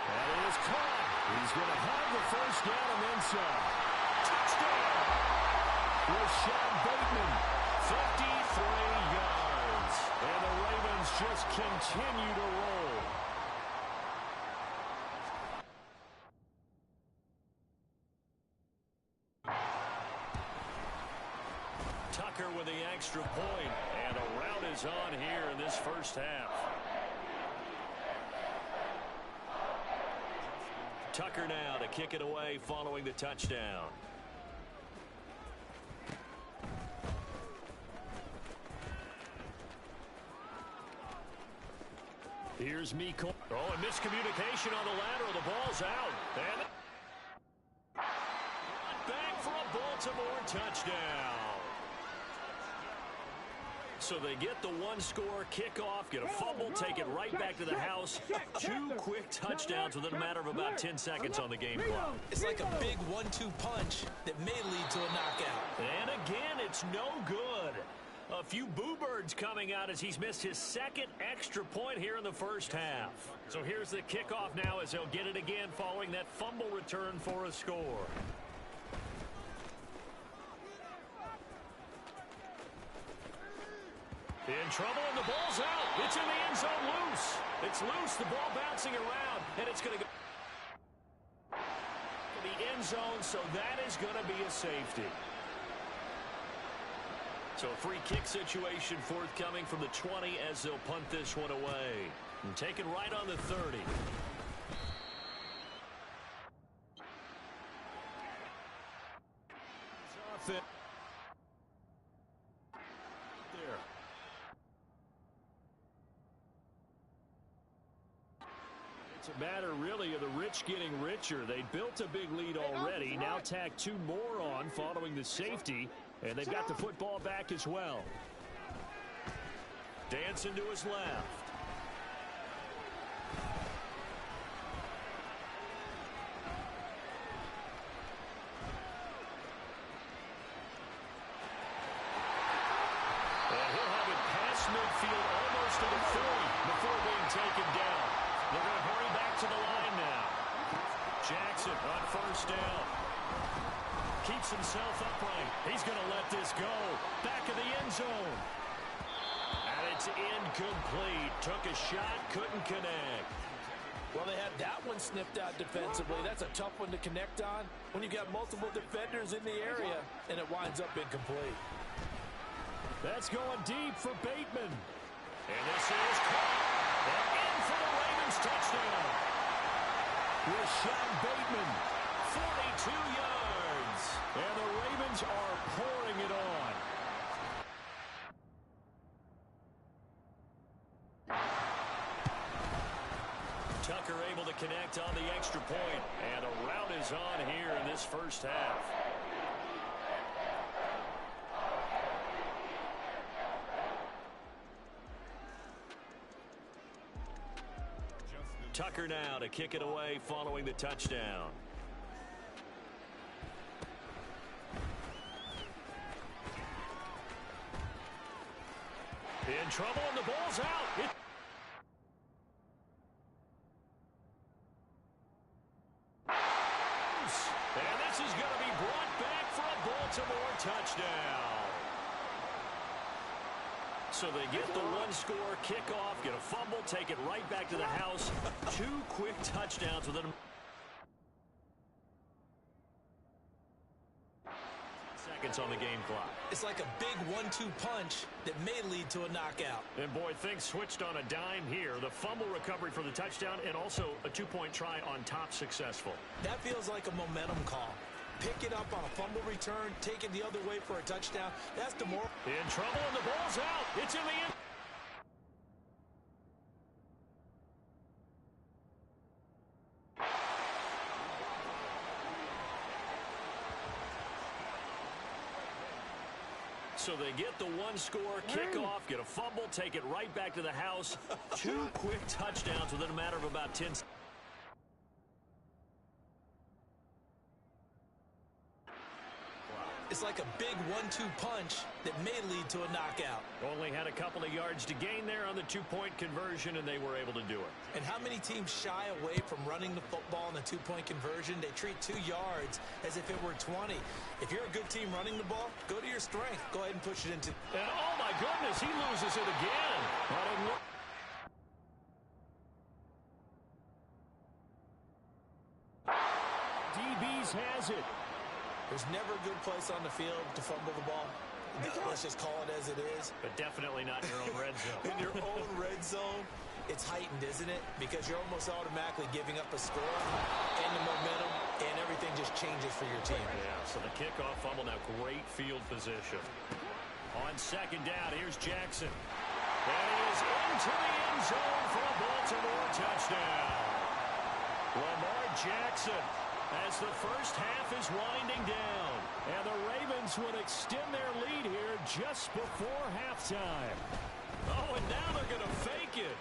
That is caught. He's going to have the first down and then some. Touchdown! Rashad Bateman. 53 yards. And the Ravens just continue to roll. Tucker with the extra point. And a rout is on here in this first half. Tucker now to kick it away following the touchdown. Here's Miko. Oh, and miscommunication on the lateral. The ball's out. And back for a Baltimore touchdown. So they get the one-score kickoff, get a fumble, take it right back to the house. 2 quick touchdowns within a matter of about 10 seconds on the game clock. It's like a big 1-2 punch that may lead to a knockout. And again, it's no good. A few boo birds coming out as he's missed his 2nd extra point here in the first half. So here's the kickoff now as he'll get it again following that fumble return for a score. In trouble, and the ball's out. It's in the end zone loose. It's loose, the ball bouncing around, and it's going to go. end zone, so that is going to be a safety. So a free kick situation forthcoming from the 20 as they'll punt this one away. And taken right on the 30. There. It's a matter, really, of the rich getting richer. They built a big lead already. Now tack 2 more on following the safety. And they've got the football back as well. Dancing to his left. And he'll have it past midfield almost to the 40 before being taken down. They're going to hurry back to the line now. Jackson on first down. Keeps himself upright. He's going to let this go. Back of the end zone. And it's incomplete. Took a shot, couldn't connect. Well, they had that one snipped out defensively. That's a tough one to connect on when you got multiple defenders in the area, and it winds up incomplete. That's going deep for Bateman. And this is caught. And in for the Ravens touchdown. Rashad Bateman, 42 yards. And the Ravens are pouring it on. Tucker able to connect on the extra point. And a rout is on here in this first half. Tucker now to kick it away following the touchdown. In trouble, and the ball's out. And this is going to be brought back for a Baltimore touchdown. So they get the one-score kickoff, get a fumble, take it right back to the house. 2 quick touchdowns within seconds on the game clock. It's like a big 1-2 punch that may lead to a knockout. And boy, things switched on a dime here. The fumble recovery for the touchdown and also a 2-point try on top successful. That feels like a momentum call. Pick it up on a fumble return, take it the other way for a touchdown. That's the more. In trouble, and the ball's out. It's in the end. So they get the one-score kickoff, get a fumble, take it right back to the house. 2 quick touchdowns within a matter of about 10 seconds. It's like a big 1-2 punch that may lead to a knockout. Only had a couple of yards to gain there on the 2-point conversion, and they were able to do it. And how many teams shy away from running the football in a 2-point conversion? They treat 2 yards as if it were 20. If you're a good team running the ball, go to your strength. Go ahead and push it into. And oh my goodness, he loses it again. DBs has it. There's never a good place on the field to fumble the ball. Let's just call it as it is. But definitely not in your own red zone. In your own red zone, it's heightened, isn't it? Because you're almost automatically giving up a score and the momentum, and everything just changes for your team. Yeah, so the kickoff fumble, now great field position. On second down, here's Jackson. And he is into the end zone for a Baltimore touchdown. Lamar Jackson, as the first half is winding down. And the Ravens would extend their lead here just before halftime. Oh, and now they're going to fake it.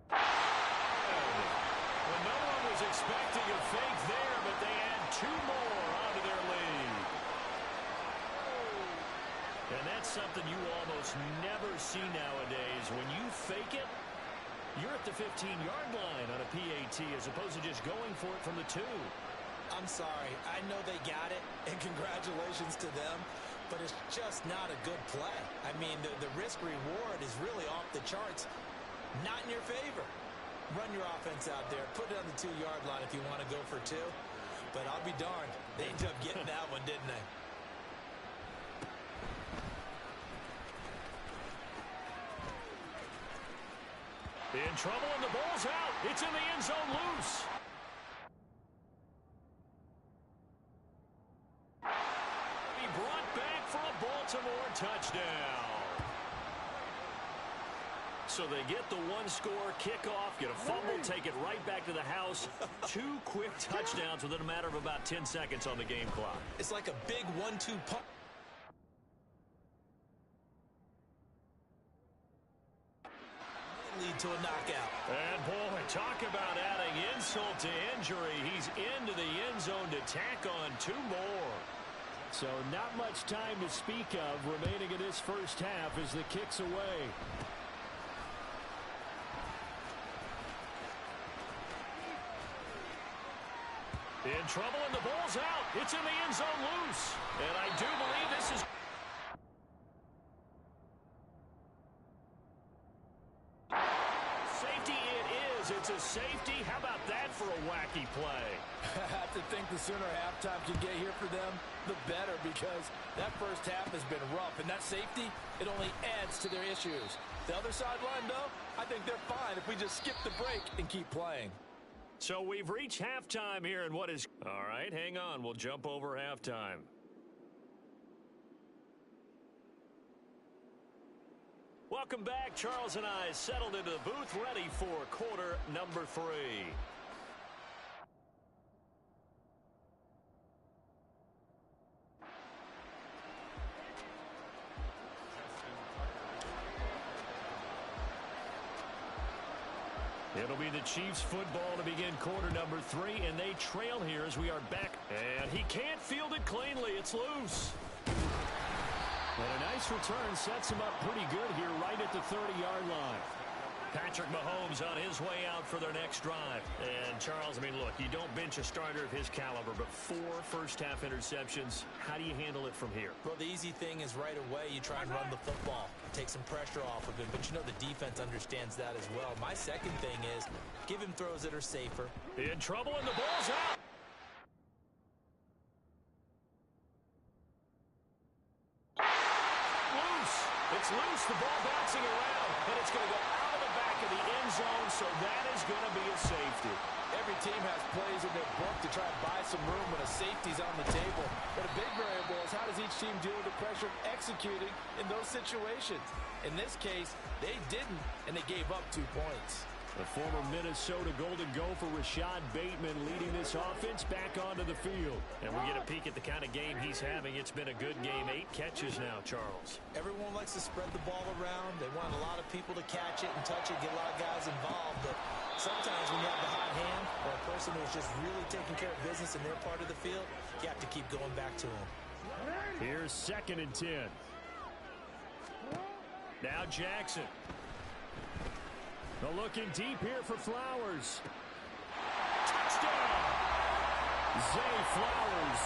Well, no one was expecting a fake there, but they add 2 more onto their lead. And that's something you almost never see nowadays. When you fake it, you're at the 15-yard line on a PAT as opposed to just going for it from the 2. I'm sorry. I know they got it, and congratulations to them, but it's just not a good play. I mean, the risk-reward is really off the charts. not in your favor. Run your offense out there. Put it on the 2-yard line if you want to go for 2. But I'll be darned. They ended up getting that one, didn't they? In trouble, and the ball's out. It's in the end zone loose. He brought back for a Baltimore touchdown. So they get the one-score kickoff, get a fumble, take it right back to the house. 2 quick touchdowns within a matter of about 10 seconds on the game clock. It's like a big 1-2 punch. Lead to a knockout. And boy, talk about adding insult to injury. He's into the end zone to tack on 2 more. So not much time to speak of remaining in this first half as the kick's away. In trouble, and the ball's out. It's in the end zone loose. And I do believe this is... Safety it is. It's a safety. How about that for a wacky play? I have to think the sooner halftime can get here for them, the better, because that first half has been rough. And that safety, it only adds to their issues. The other sideline, though, I think they're fine if we just skip the break and keep playing. So we've reached halftime here in what is... All right, hang on. We'll jump over halftime. Welcome back. Charles and I settled into the booth, ready for quarter number 3. It'll be the Chiefs football to begin quarter number 3, and they trail here as we are back. And he can't field it cleanly. It's loose. And a nice return sets him up pretty good here right at the 30-yard line. Patrick Mahomes on his way out for their next drive. And, Charles, I mean, look, you don't bench a starter of his caliber, but 4 first-half interceptions. How do you handle it from here? Well, the easy thing is right away you try and run the football, take some pressure off of him, but you know the defense understands that as well. My second thing is give him throws that are safer. In trouble, and the ball's out. Loose. It's loose. The ball bouncing around, and it's going to go out of the back of the end zone, so that is going to be a safety. Every team has plays in their book to try and buy some room when a safety's on the table. But a big variable is how does each team deal with the pressure of executing in those situations? In this case, they didn't, and they gave up 2 points. The former Minnesota Golden Gopher Rashad Bateman leading this offense back onto the field. And we get a peek at the kind of game he's having. It's been a good game. 8 catches now, Charles. Everyone likes to spread the ball around. They want a lot of people to catch it and touch it, get a lot of guys involved. But sometimes when you have the hot hand or a person who's just really taking care of business in their part of the field, you have to keep going back to them. Here's 2nd and 10. Now Jackson. They're looking deep here for Flowers. Touchdown! Zay Flowers.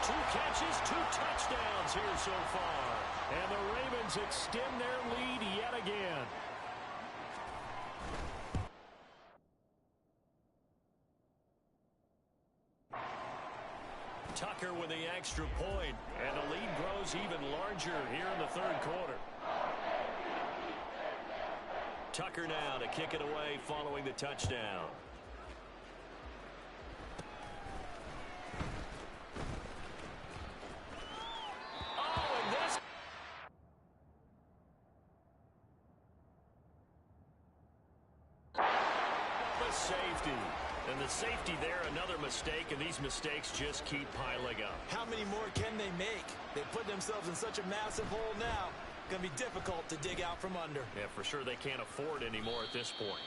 2 catches, 2 touchdowns here so far. And the Ravens extend their lead yet again. Tucker with the extra point, and the lead grows even larger here in the 3rd quarter. Tucker now to kick it away following the touchdown. Oh, and this... A safety. And the safety there, another mistake, and these mistakes just keep piling up. How many more can they make? They put themselves in such a massive hole now. Going to be difficult to dig out from under. Yeah, for sure they can't afford anymore at this point.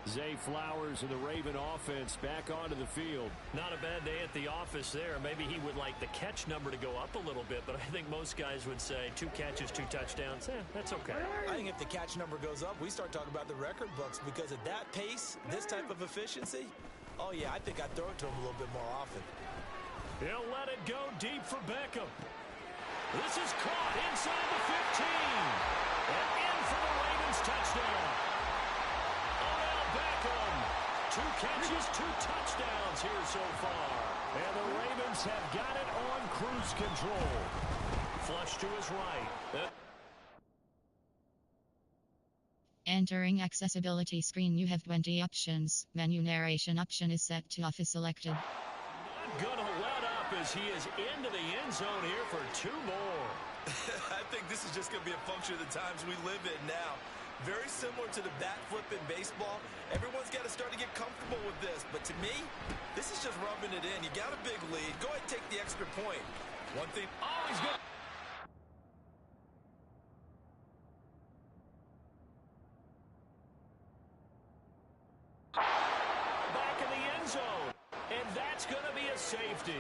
Zay Flowers and the Raven offense back onto the field. Not a bad day at the office there. Maybe he would like the catch number to go up a little bit, but I think most guys would say 2 catches, 2 touchdowns. That's okay. I think if the catch number goes up, we start talking about the record books, because at that pace, this type of efficiency, oh yeah, I think I'd throw it to him a little bit more often. He'll let it go deep for Beckham. This is caught inside the 15. And in for the Ravens touchdown. Odell Beckham. 2 catches, 2 touchdowns here so far. And the Ravens have got it on cruise control. Flush to his right. Entering accessibility screen, you have 20 options. Menu narration option is set to office selected. Not gonna let up as he is into the end zone here for 2 more. I think this is just going to be a function of the times we live in now. Very similar to the bat flip in baseball. Everyone's got to start to get comfortable with this. But to me, this is just rubbing it in. You got a big lead. Go ahead and take the extra point. One thing. Oh, he's good. Back in the end zone. And that's going to be a safety.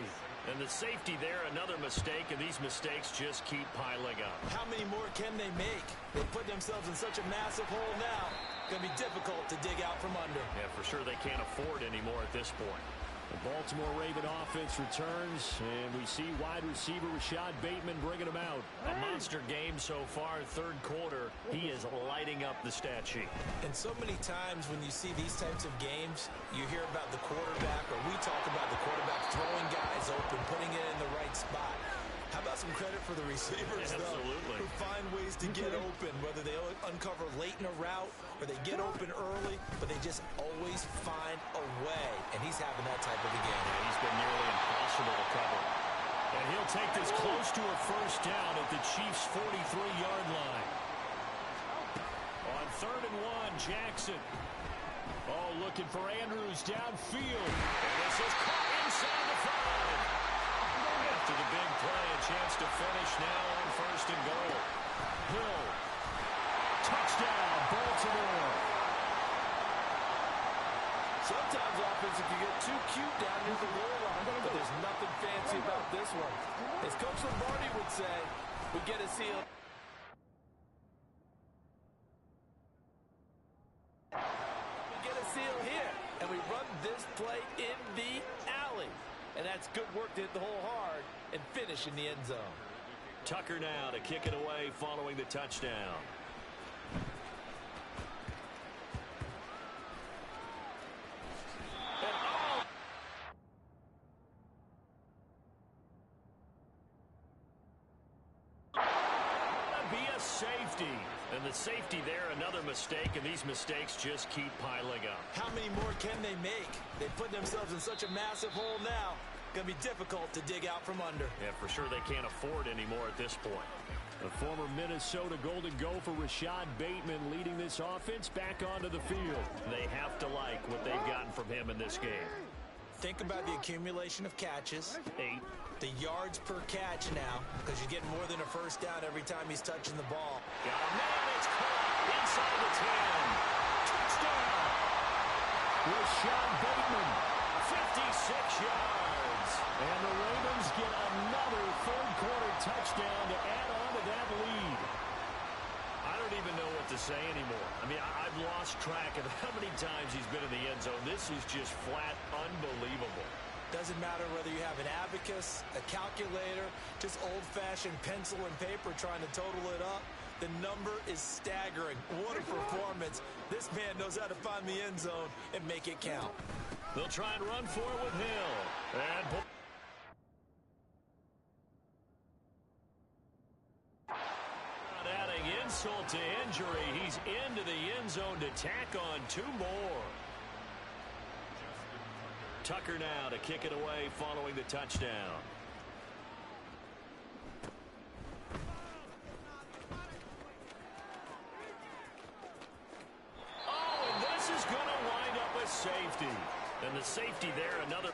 And the safety there, another mistake, and these mistakes just keep piling up. How many more can they make? They put themselves in such a massive hole now. Going to be difficult to dig out from under. Yeah, for sure they can't afford anymore at this point. The Baltimore Raven offense returns, and we see wide receiver Rashad Bateman bringing him out. A monster game so far, 3rd quarter. He is lighting up the stat sheet. And so many times when you see these types of games, you hear about the quarterback, or we talk about the quarterback throwing guys open, putting it in the right spot. How about some credit for the receivers, Absolutely. Who find ways to get open, whether they uncover late in a route or they get open early, but they just always find a way. And he's having that type of a game. Yeah, he's been nearly impossible to cover. And he'll take this close to a 1st down at the Chiefs' 43-yard line. On 3rd and 1, Jackson. Oh, looking for Andrews downfield. And this is caught inside the 5. After the big play, a chance to finish now on 1st and goal. Hill. Touchdown, Baltimore. Sometimes offense can get too cute down near the goal line, but there's nothing fancy about this one. As Coach Lombardi would say, we get a seal. We get a seal here, and we run this play in the alley. And that's good work to hit the hole hard and finish in the end zone. Tucker now to kick it away following the touchdown. Safety. And the safety there, another mistake, and these mistakes just keep piling up. How many more can they make? They put themselves in such a massive hole now. Going to be difficult to dig out from under. Yeah, for sure they can't afford anymore at this point. The former Minnesota Golden Gopher Rashad Bateman leading this offense back onto the field. They have to like what they've gotten from him in this game. Think about the accumulation of catches. 8. The yards per catch now, because you're getting more than a 1st down every time he's touching the ball. Got a man, it's caught inside the 10. Touchdown! Rashad Bateman. 56 yards. And the Ravens get another 3rd quarter touchdown to add on to that lead. I don't even know what to say anymore. I mean, I've lost track of how many times he's been in the end zone. This is just flat unbelievable. Doesn't matter whether you have an abacus, a calculator, just old-fashioned pencil and paper trying to total it up. The number is staggering. What a performance. This man knows how to find the end zone and make it count. They'll try and run for it with Hill. And adding insult to injury, he's into the end zone to tack on 2 more. Tucker now to kick it away following the touchdown. Oh, and this is going to wind up a safety. And the safety there, another.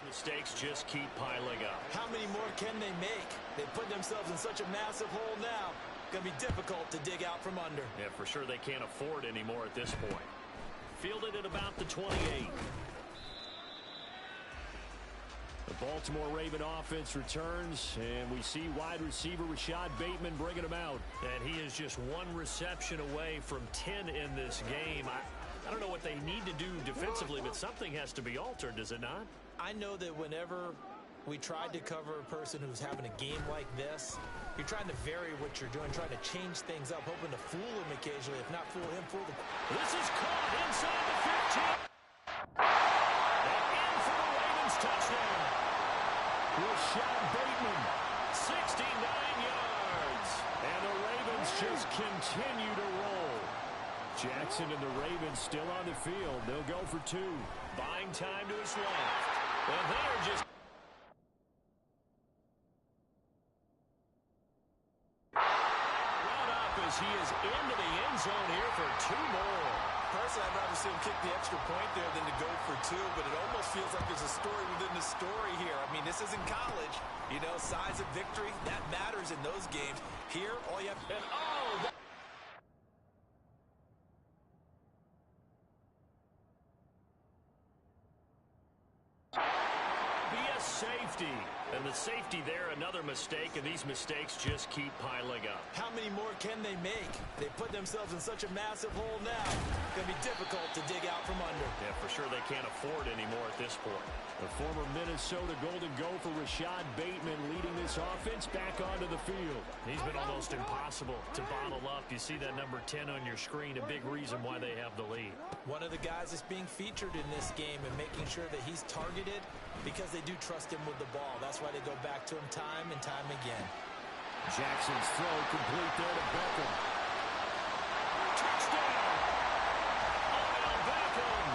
Mistakes just keep piling up. How many more can they make? They put themselves in such a massive hole now. Going to be difficult to dig out from under. Yeah, for sure they can't afford anymore at this point. Fielded at about the 28. The Baltimore Raven offense returns, and we see wide receiver Rashad Bateman bringing him out. And he is just 1 reception away from 10 in this game. I don't know what they need to do defensively, but something has to be altered, does it not? I know that whenever we tried to cover a person who's having a game like this. You're trying to vary what you're doing, trying to change things up, hoping to fool him occasionally. If not fool him, fool the... This is caught inside the 15. And in for the Ravens touchdown. Rashad Bateman, 69 yards. and the Ravens just continue to roll. Jackson and the Ravens still on the field. They'll go for 2. Buying time to his left. And they're just... Run up as he is into the end zone here for 2 more. Personally, I'd rather see him kick the extra point there than to go for 2, but it almost feels like there's a story within the story here. I mean, this isn't college. You know, size of victory, that matters in those games. Here, all you have... And oh... Be a safety. And the safety there, another mistake, and these mistakes just keep piling up. How many more can they make? They put themselves in such a massive hole now. It's going to be difficult to dig out from under. Yeah, for sure they can't afford anymore at this point. The former Minnesota Golden Gopher Rashad Bateman leading this offense back onto the field. He's been almost impossible to bottle up. You see that number 10 on your screen, a big reason why they have the lead. One of the guys that's being featured in this game and making sure that he's targeted because they do trust him with the ball. That's why they go back to him time and time again. Jackson's throw complete there to Beckham. Touchdown! Odell Beckham,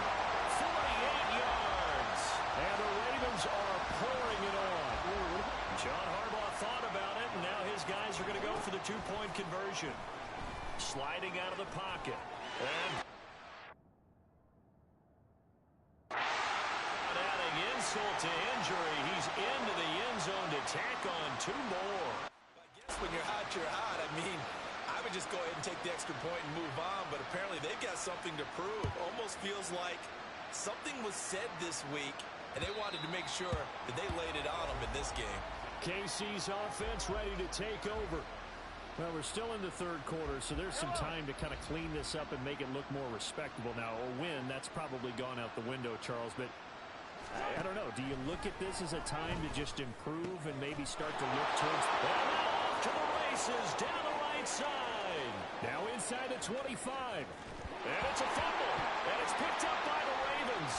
48 yards. And the Ravens are pouring it on. John Harbaugh thought about it, and now his guys are going to go for the 2-point conversion. Sliding out of the pocket. And adding insult to injury, he's into the end zone to tack on 2 more. I guess when you're hot, you're hot. I mean, I would just go ahead and take the extra point and move on, but apparently they've got something to prove. Almost feels like something was said this week, and they wanted to make sure that they laid it on them in this game. KC's offense ready to take over. Well, we're still in the third quarter, so there's some time to kind of clean this up and make it look more respectable. Now, a win, that's probably gone out the window, Charles, but I don't know. Do you look at this as a time to just improve and maybe start to look towards... Off to the races, down the right side. Now inside the 25. And it's a fumble, and it's picked up by the Ravens.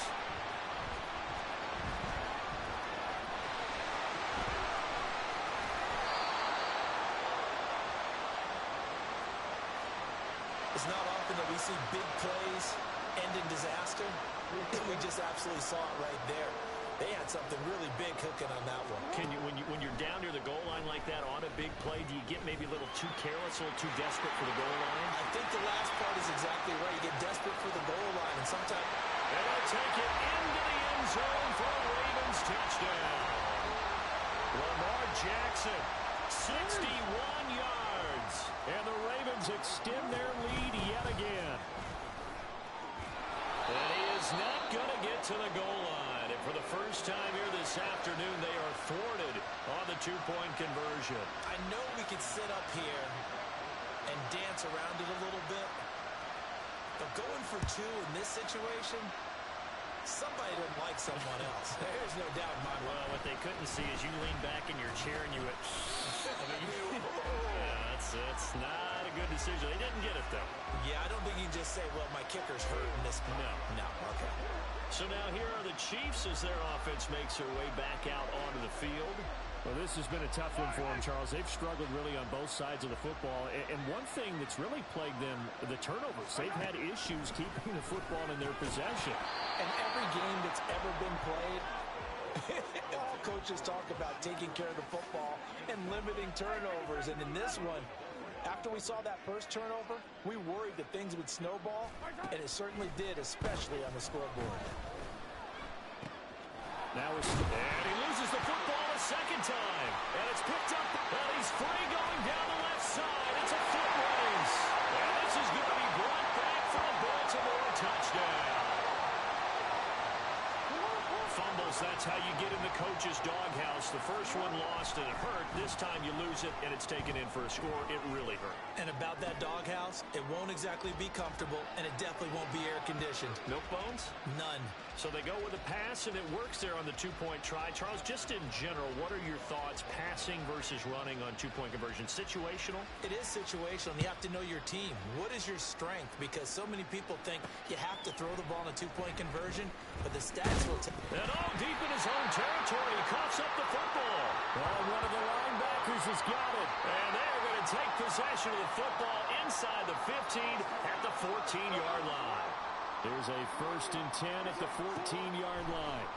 It's not often that we see big plays end in disaster. We just absolutely saw it right there. They had something really big cooking on that one. Can you, when you're down near the goal line like that on a big play, do you get maybe a little too careless, a little too desperate for the goal line? I think the last part is exactly right. You get desperate for the goal line, and sometimes... And they'll take it into the end zone for a Ravens touchdown. Lamar Jackson, 61 yards. And the Ravens extend their lead yet again. And he is not going to get to the goal line. And for the first time here this afternoon, they are thwarted on the 2-point conversion. I know we could sit up here and dance around it a little bit, but going for 2 in this situation, somebody doesn't like someone else. There's no doubt in my mind. Well, what they couldn't see is you lean back in your chair and you went... That's not a good decision. They didn't get it, though. Yeah, I don't think you can just say, well, my kicker's hurt in this. No, okay. So now here are the Chiefs as their offense makes their way back out onto the field. Well, this has been a tough one for them, Charles. They've struggled really on both sides of the football. And one thing that's really plagued them, the turnovers. They've had issues keeping the football in their possession. And every game that's ever been played, all coaches talk about taking care of the football and limiting turnovers. And in this one, after we saw that first turnover, we worried that things would snowball, and it certainly did, especially on the scoreboard. And he loses the football a second time. And it's picked up. And he's free going down the left side. It's a foot race. And this is going to be brought back for a Baltimore touchdown. fumbles, that's how you get in the coach's doghouse. The first one lost and it hurt. This time you lose it and it's taken in for a score. It really hurt. And about that doghouse, it won't exactly be comfortable, and it definitely won't be air-conditioned. Milk bones? None. So they go with a pass, and it works there on the two-point try. Charles, just in general, what are your thoughts passing versus running on two-point conversion? Situational? It is situational. You have to know your team. What is your strength? Because so many people think you have to throw the ball in a two-point conversion, but the stats will tell. And all deep in his own territory, he coughs up the football. Well, one of the linebackers has got it. And they're going to take possession of the football inside the 15 at the 14-yard line. There's a 1st and 10 at the 14-yard line.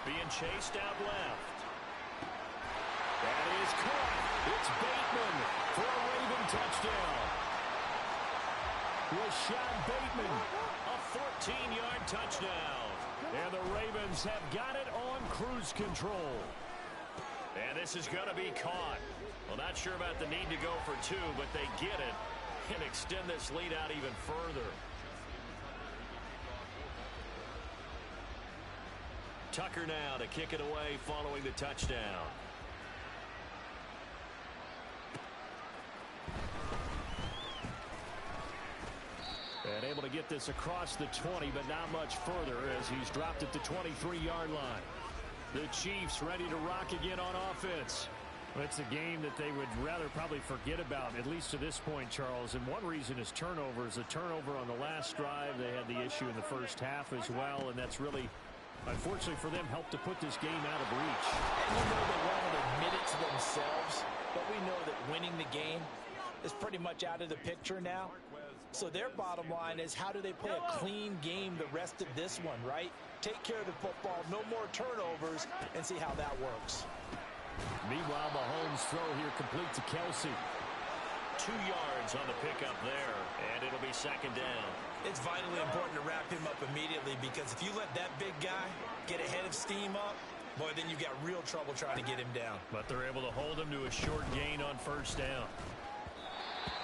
Being chased out left. That is caught. It's Bateman for a Raven touchdown. Rashad Bateman. A 14-yard touchdown. And the Ravens have got it on cruise control. And this is going to be caught. Well, not sure about the need to go for two, but they get it and extend this lead out even further. Tucker now to kick it away following the touchdown. And able to get this across the 20, but not much further as he's dropped it to 23-yard line. The Chiefs ready to rock again on offense. It's a game that they would rather probably forget about, at least to this point, Charles. And one reason is turnovers. A turnover on the last drive. They had the issue in the first half as well, and that's really, unfortunately for them, helped to put this game out of reach. And you know they won't admit it to themselves, but we know that winning the game is pretty much out of the picture now. So their bottom line is, how do they play a clean game the rest of this one, right? Take care of the football, no more turnovers, and see how that works. Meanwhile, Mahomes' throw here complete to Kelsey. 2 yards on the pickup there, and it'll be second down. It's vitally important to wrap him up immediately, because if you let that big guy get a head of steam up, boy, then you've got real trouble trying to get him down. But they're able to hold him to a short gain on first down.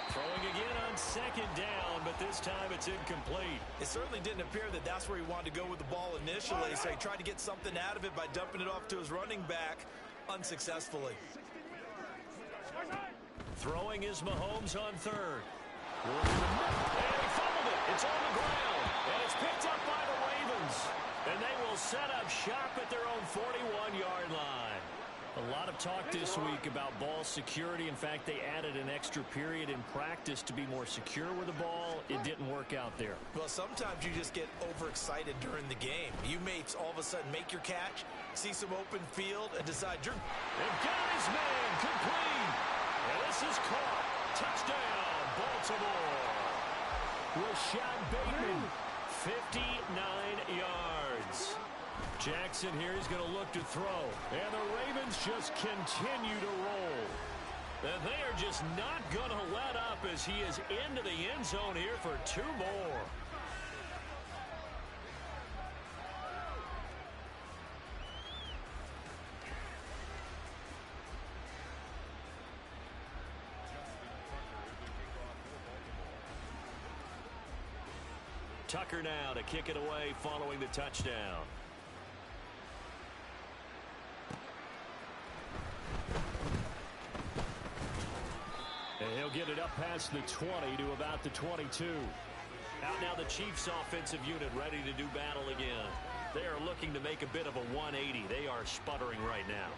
Throwing again on second down, but this time it's incomplete. It certainly didn't appear that that's where he wanted to go with the ball initially, so he tried to get something out of it by dumping it off to his running back unsuccessfully. Throwing is Mahomes on third. And he fumbled it. It's on the ground, and it's picked up by the Ravens. And they will set up shop at their own 41-yard line. A lot of talk this week about ball security. In fact, they added an extra period in practice to be more secure with the ball. It didn't work out there. Well, sometimes you just get overexcited during the game. You may all of a sudden make your catch, see some open field, and decide you're... And got his man complete. And this is caught. Touchdown, Baltimore. Rashad Bateman. 59 yards. Jackson here is going to look to throw. And the Ravens just continue to roll. And they are just not going to let up as he is into the end zone here for 2 more. Tucker now to kick it away following the touchdown. And he'll get it up past the 20 to about the 22. Out now the Chiefs offensive unit ready to do battle again. They are looking to make a bit of a 180. They are sputtering right now.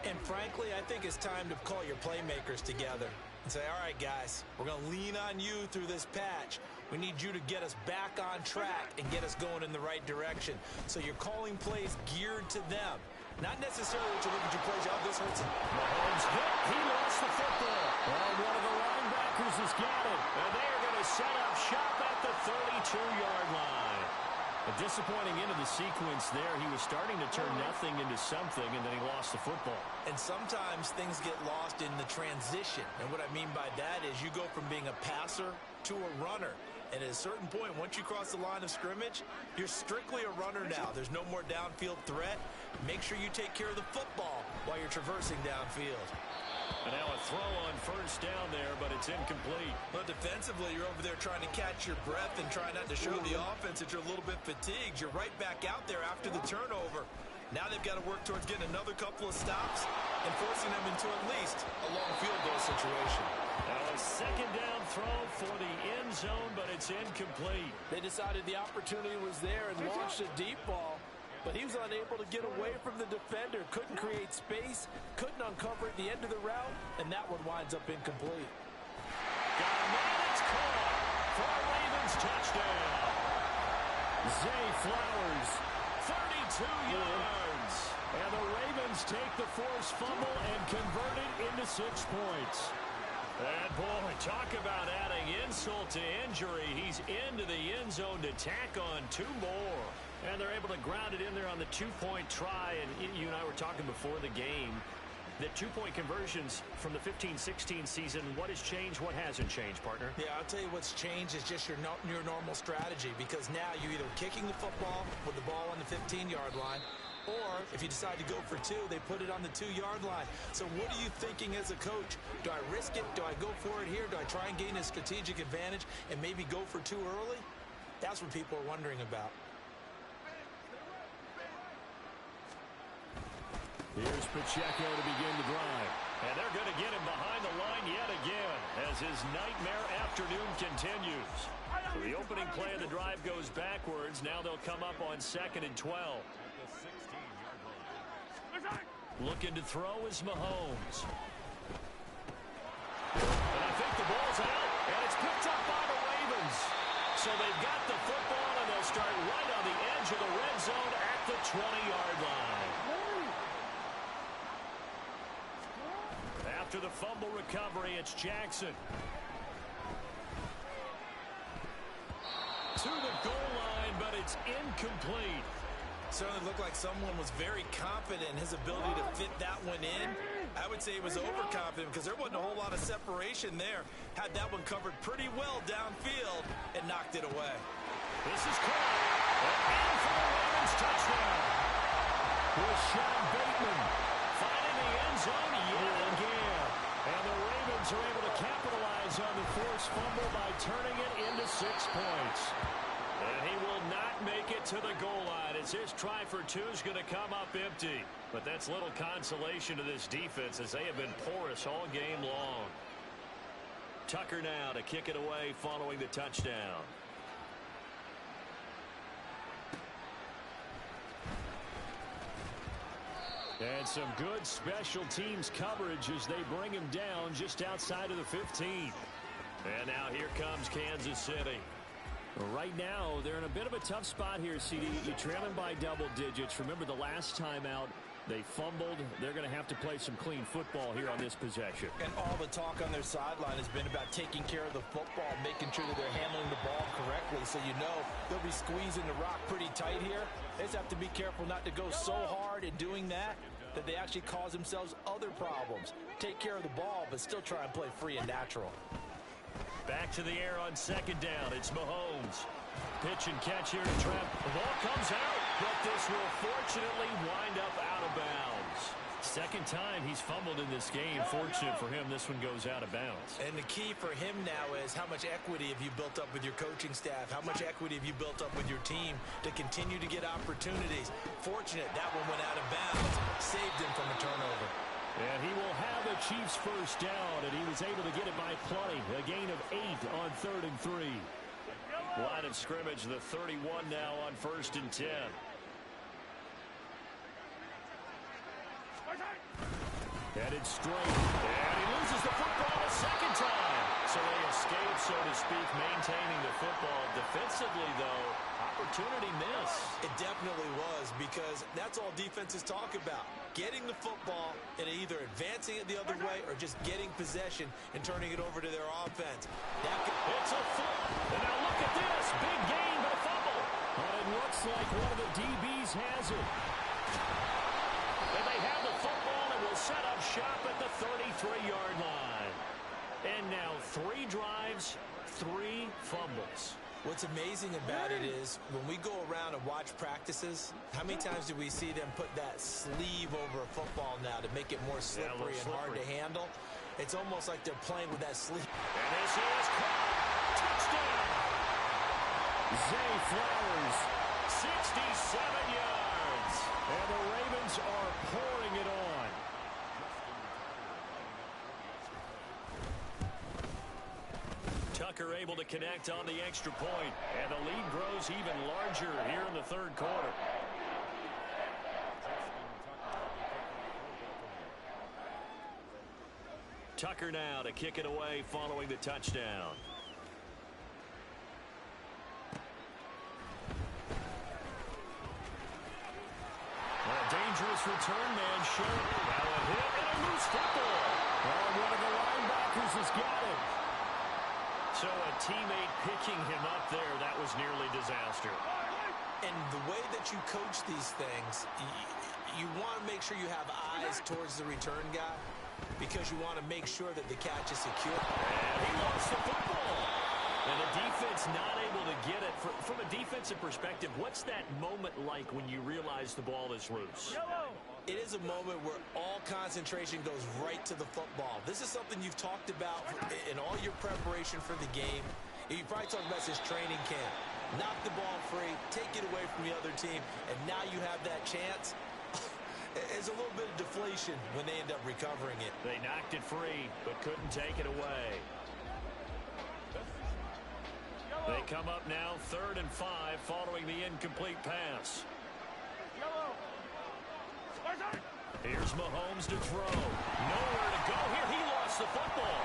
And frankly, I think it's time to call your playmakers together and say, all right, guys, we're going to lean on you through this patch. We need you to get us back on track and get us going in the right direction. So you're calling plays geared to them. Not necessarily to look at your plays. Oh, this hurts him. Mahomes hit. He lost the football. Well, one of the linebackers has got it. And they are going to set up shop at the 32-yard line. A disappointing end of the sequence there. He was starting to turn nothing into something, and then he lost the football. And sometimes things get lost in the transition. And what I mean by that is you go from being a passer to a runner. And at a certain point, once you cross the line of scrimmage, you're strictly a runner now. There's no more downfield threat. Make sure you take care of the football while you're traversing downfield. And now a throw on first down there, but it's incomplete. But defensively, you're over there trying to catch your breath and try not to show the offense that you're a little bit fatigued. You're right back out there after the turnover. Now they've got to work towards getting another couple of stops and forcing them into at least a long field goal situation. Now a second down throw for the end zone, but it's incomplete. They decided the opportunity was there and launched a deep ball, but he was unable to get away from the defender. Couldn't create space, couldn't uncover at the end of the route, and that one winds up incomplete. Got a man, it's caught for a Ravens touchdown. Zay Flowers, 32 yards. And the Ravens take the forced fumble and convert it into 6 points. And boy, talk about adding insult to injury. He's into the end zone to tack on 2 more. And they're able to ground it in there on the 2-point try. And you and I were talking before the game. The 2-point conversions from the 15-16 season, what has changed, what hasn't changed, partner? Yeah, I'll tell you what's changed is just your normal strategy, because now you're either kicking the football with the ball on the 15-yard line, or if you decide to go for 2, they put it on the 2-yard line. So what are you thinking as a coach? Do I risk it? Do I go for it here? Do I try and gain a strategic advantage and maybe go for 2 early? That's what people are wondering about. here's Pacheco to begin the drive. And they're going to get him behind the line yet again as his nightmare afternoon continues. So the opening play of the drive goes backwards. Now they'll come up on 2nd and 12. Looking to throw is Mahomes. And I think the ball's out, and it's picked up by the Ravens. So they've got the football, and they'll start right on the edge of the red zone at the 20-yard line. After the fumble recovery, it's Jackson. To the goal line, but it's incomplete. Certainly looked like someone was very confident in his ability to fit that one in. I would say he was overconfident because there wasn't a whole lot of separation there. Had that one covered pretty well downfield and knocked it away. This is caught. And for the Ravens touchdown. Rashad Bateman finding the end zone yet again. And the Ravens are able to capitalize on the forced fumble by turning it into 6 points. And he will not make it to the goal line as his try for 2 is going to come up empty. But that's little consolation to this defense as they have been porous all game long. Tucker now to kick it away following the touchdown. And some good special teams coverage as they bring him down just outside of the 15. And now here comes Kansas City. Right now, they're in a bit of a tough spot here, CD. You're trailing by double digits. Remember the last time out, they fumbled. They're going to have to play some clean football here on this possession. And all the talk on their sideline has been about taking care of the football, making sure that they're handling the ball correctly. So you know they'll be squeezing the rock pretty tight here. They just have to be careful not to go so hard in doing that they actually cause themselves other problems. Take care of the ball, but still try and play free and natural. Back to the air on 2nd down. It's Mahomes. Pitch and catch here to Trent. The ball comes out, but this will fortunately wind up out of bounds. Second time he's fumbled in this game. Fortunate for him, this one goes out of bounds. And the key for him now is how much equity have you built up with your coaching staff? How much equity have you built up with your team to continue to get opportunities? Fortunate that one went out of bounds. Saved him from a turnover. And he will have a Chiefs first down, and he was able to get it by plenty. A gain of 8 on 3rd and 3. Line of scrimmage, the 31 now on 1st and 10. Headed straight. And he loses the football a second time. So they escape, so to speak, maintaining the football. Defensively, though, opportunity miss. It definitely was, because that's all defenses talk about. Getting the football and either advancing it the other way or just getting possession and turning it over to their offense. It's a flip. And now look at this. Big gain, but a fumble. And it looks like one of the DBs has it. And they have the football and will set up shop at the 33-yard line. And now 3 drives, 3 fumbles. What's amazing about it is when we go around and watch practices, how many times do we see them put that sleeve over a football now to make it more slippery and hard to handle? It's almost like they're playing with that sleeve. And this is caught. Touchdown. Zay Flowers, 67 yards. and the Ravens are pouring it on. Tucker able to connect on the extra point, and the lead grows even larger here in the third quarter. Tucker now to kick it away following the touchdown. A dangerous return man showed. Now a hit and a loose football. And one of the linebackers has got it. So a teammate picking him up there, that was nearly disaster. And the way that you coach these things, you want to make sure you have eyes towards the return guy because you want to make sure that the catch is secure. And he lost the football. And the defense not able to get it. From a defensive perspective, what's that moment like when you realize the ball is loose? It is a moment where all concentration goes right to the football. This is something you've talked about in all your preparation for the game. You probably talked about this training camp. Knock the ball free, take it away from the other team, and now you have that chance. There's a little bit of deflation when they end up recovering it. They knocked it free, but couldn't take it away. They come up now 3rd and 5 following the incomplete pass. Here's Mahomes to throw. Nowhere to go here. He lost the football.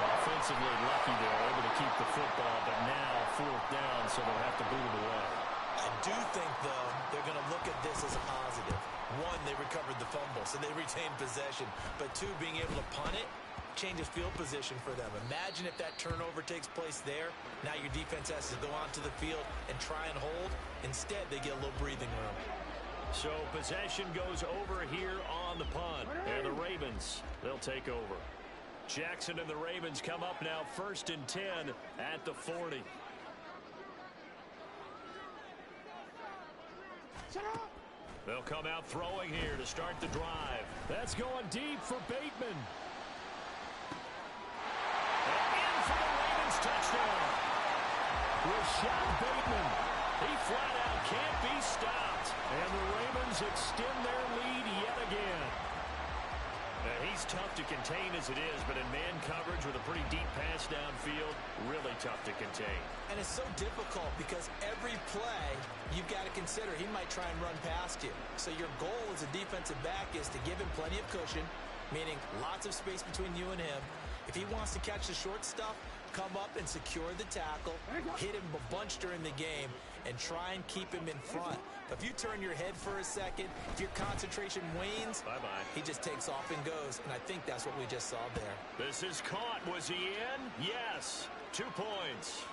Offensively lucky they're able to keep the football, but now 4th down, so they'll have to boot it away. I do think, though, they're going to look at this as a positive. One, they recovered the fumble, so they retained possession. But two, being able to punt it changes field position for them. Imagine if that turnover takes place there. Now your defense has to go onto the field and try and hold. Instead, they get a little breathing room. So possession goes over here on the punt. And the Ravens, they'll take over. Jackson and the Ravens come up now 1st and 10 at the 40. They'll come out throwing here to start the drive. That's going deep for Bateman. And in for the Ravens touchdown. Rashad Bateman. He flat out can't be stopped. And the Ravens extend their lead yet again. Now, he's tough to contain as it is, but in man coverage with a pretty deep pass downfield, really tough to contain. And it's so difficult because every play you've got to consider he might try and run past you. So your goal as a defensive back is to give him plenty of cushion, meaning lots of space between you and him. If he wants to catch the short stuff, come up and secure the tackle, hit him a bunch during the game, and try and keep him in front. But if you turn your head for a second, if your concentration wanes, bye-bye. He just takes off and goes, and I think that's what we just saw there. This is caught. Was he in? Yes. 2 points.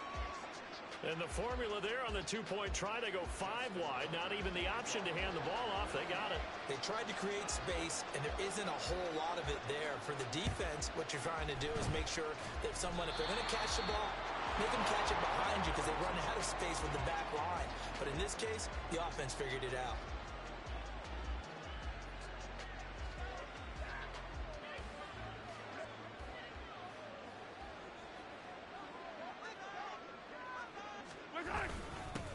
And the formula there on the 2-point try, they go 5 wide. Not even the option to hand the ball off. They got it. They tried to create space, and there isn't a whole lot of it there. For the defense, what you're trying to do is make sure that if they're going to catch the ball, make them catch it behind you because they run out of space with the back line. But in this case, the offense figured it out.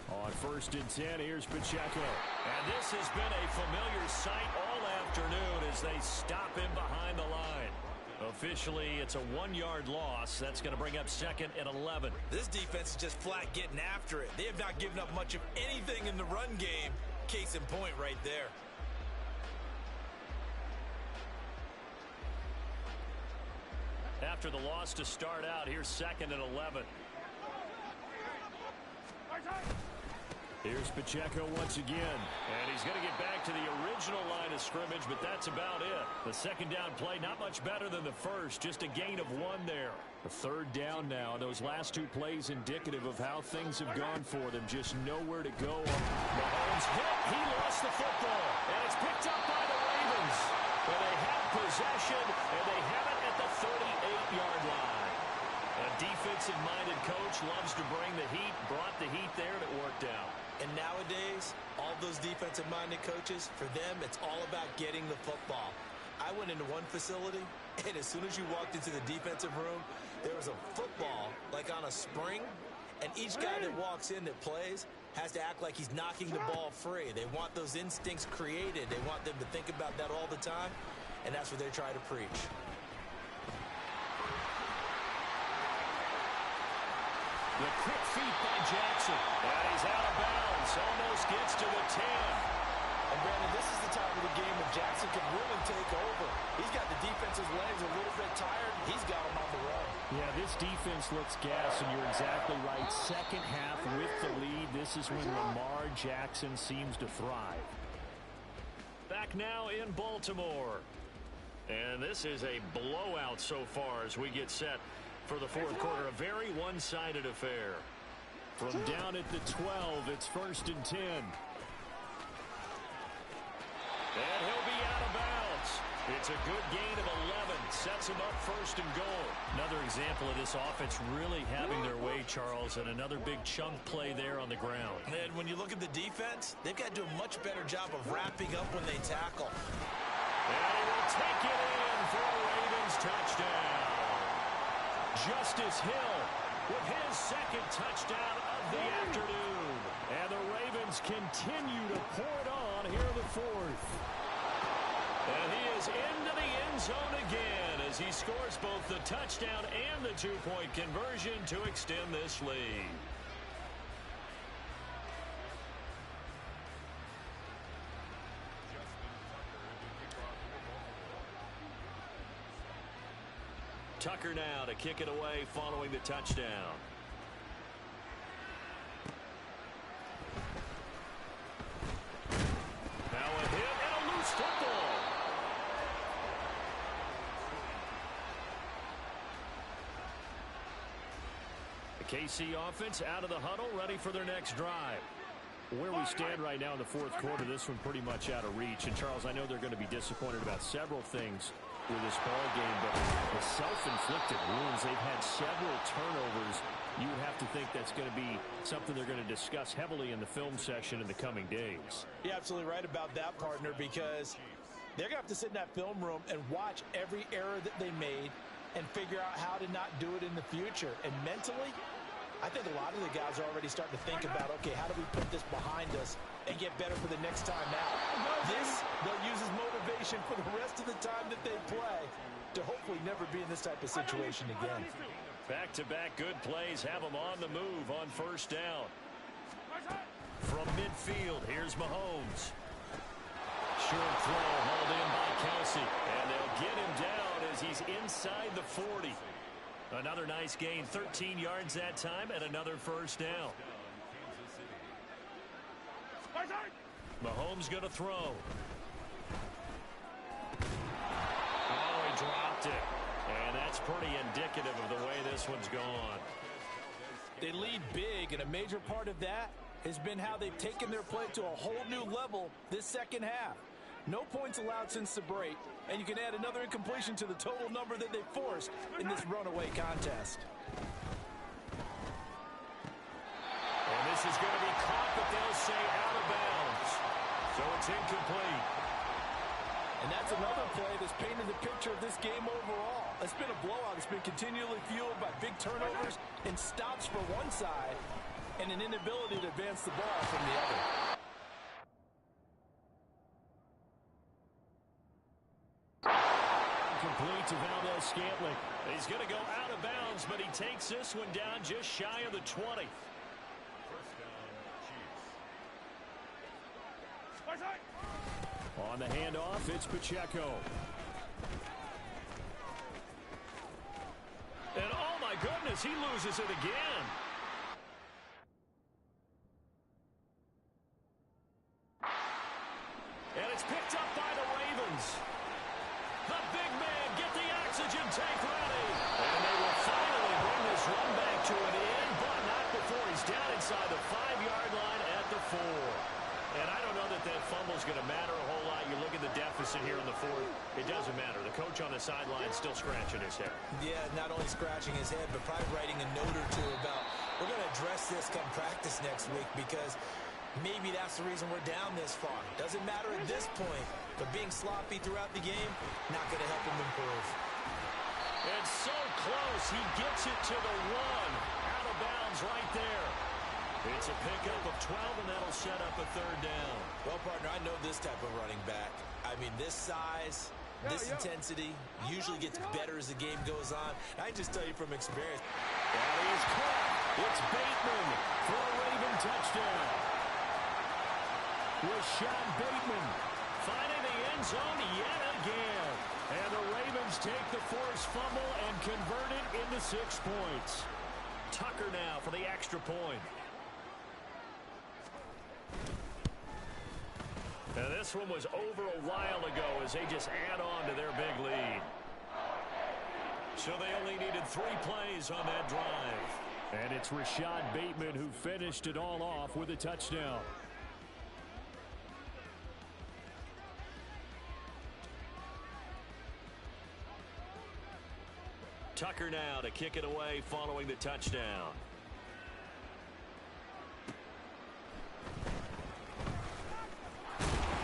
On 1st and 10, here's Pacheco. And this has been a familiar sight all afternoon as they stop him behind the line. Officially, it's a 1-yard loss. That's going to bring up 2nd and 11. This defense is just flat getting after it. They have not given up much of anything in the run game. Case in point right there. After the loss to start out, here's 2nd and 11. Here's Pacheco once again. And he's going to get back to the original line of scrimmage, but that's about it. The 2nd down play, not much better than the first, just a gain of 1 there. A 3rd down now. Those last 2 plays indicative of how things have gone for them. Just nowhere to go. Mahomes hit. He lost the football. And it's picked up by the Ravens. But they have possession, and they have it at the 38-yard line. A defensive-minded coach loves to bring the heat, brought the heat there, and it worked out. And nowadays, all those defensive-minded coaches, for them, it's all about getting the football. I went into one facility, and as soon as you walked into the defensive room, there was a football, like on a spring, and each guy that walks in that plays has to act like he's knocking the ball free. They want those instincts created. They want them to think about that all the time, and that's what they try to preach. The quick feet by Jackson. And he's out of bounds. Almost gets to the 10. And, Brandon, this is the time of the game when Jackson can really take over. He's got the defense's legs a little bit tired. He's got them on the run. Yeah, this defense looks gas, and you're exactly right. Second half with the lead. This is when Lamar Jackson seems to thrive. Back now in Baltimore. And this is a blowout so far as we get set for the fourth quarter. A very one-sided affair. From down at the 12, it's 1st and 10. And he'll be out of bounds. It's a good gain of 11. Sets him up 1st and goal. Another example of this offense really having their way, Charles, and another big chunk play there on the ground. And when you look at the defense, they've got to do a much better job of wrapping up when they tackle. And he will take it in for a Ravens touchdown. Justice Hill with his second touchdown of the afternoon. And the Ravens continue to pour it on here in the fourth. And he is into the end zone again as he scores both the touchdown and the two-point conversion to extend this lead. Tucker now to kick it away following the touchdown. Now a hit and a loose football. The KC offense out of the huddle, ready for their next drive. Where we stand right now in the fourth quarter, this one pretty much out of reach. And, Charles, I know they're going to be disappointed about several things with this ball game, but the self-inflicted wounds, they've had several turnovers. You would have to think that's going to be something they're going to discuss heavily in the film session in the coming days. You're absolutely right about that, partner, because they're going to have to sit in that film room and watch every error that they made and figure out how to not do it in the future. And mentally, I think a lot of the guys are already starting to think about, okay, how do we put this behind us and get better for the next time out? This, they'll use as motivation for the rest of the time that they play to hopefully never be in this type of situation again. Back-to-back good plays have them on the move on first down. From midfield, here's Mahomes. Short throw hauled in by Kelsey. And they'll get him down as he's inside the 40. Another nice gain, 13 yards that time, and another first down. Mahomes going to throw. Oh, he dropped it. And that's pretty indicative of the way this one's gone. They lead big, and a major part of that has been how they've taken their play to a whole new level this second half. No points allowed since the break, and you can add another incompletion to the total number that they forced in this runaway contest. And this is going to be caught, but they'll say out of bounds. So it's incomplete. And that's another play that's painted the picture of this game overall. It's been a blowout. It's been continually fueled by big turnovers and stops for one side and an inability to advance the ball from the other. Complete to Valdez-Scantling. He's going to go out of bounds, but he takes this one down just shy of the 20. On the handoff, it's Pacheco. And oh my goodness, he loses it again. And it's picked up by the Ravens. The big man, get the oxygen tank ready. And they will finally bring this run back to an end, but not before he's down inside the 5-yard line at the 4. And I don't know that that fumble's going to matter a whole lot. You look at the definition. deficit here in the fourth. It doesn't matter. The coach on the sideline is still scratching his head. Yeah, not only scratching his head, but probably writing a note or two about, we're going to address this come practice next week because maybe that's the reason we're down this far. Doesn't matter at this point, but being sloppy throughout the game, not going to help him improve. And so close, he gets it to the one. Out of bounds right there. It's a pickup of 12, and that'll set up a third down. Well, partner, I know this type of running back. I mean, this size, this intensity usually gets better as the game goes on. I just tell you from experience. That is caught. It's Bateman for a Raven touchdown. Rashad Bateman finding the end zone yet again. And the Ravens take the forced fumble and convert it into 6 points. Tucker now for the extra point. Now this one was over a while ago as they just add on to their big lead. So they only needed 3 plays on that drive. And it's Rashad Bateman who finished it all off with a touchdown. Tucker now to kick it away following the touchdown.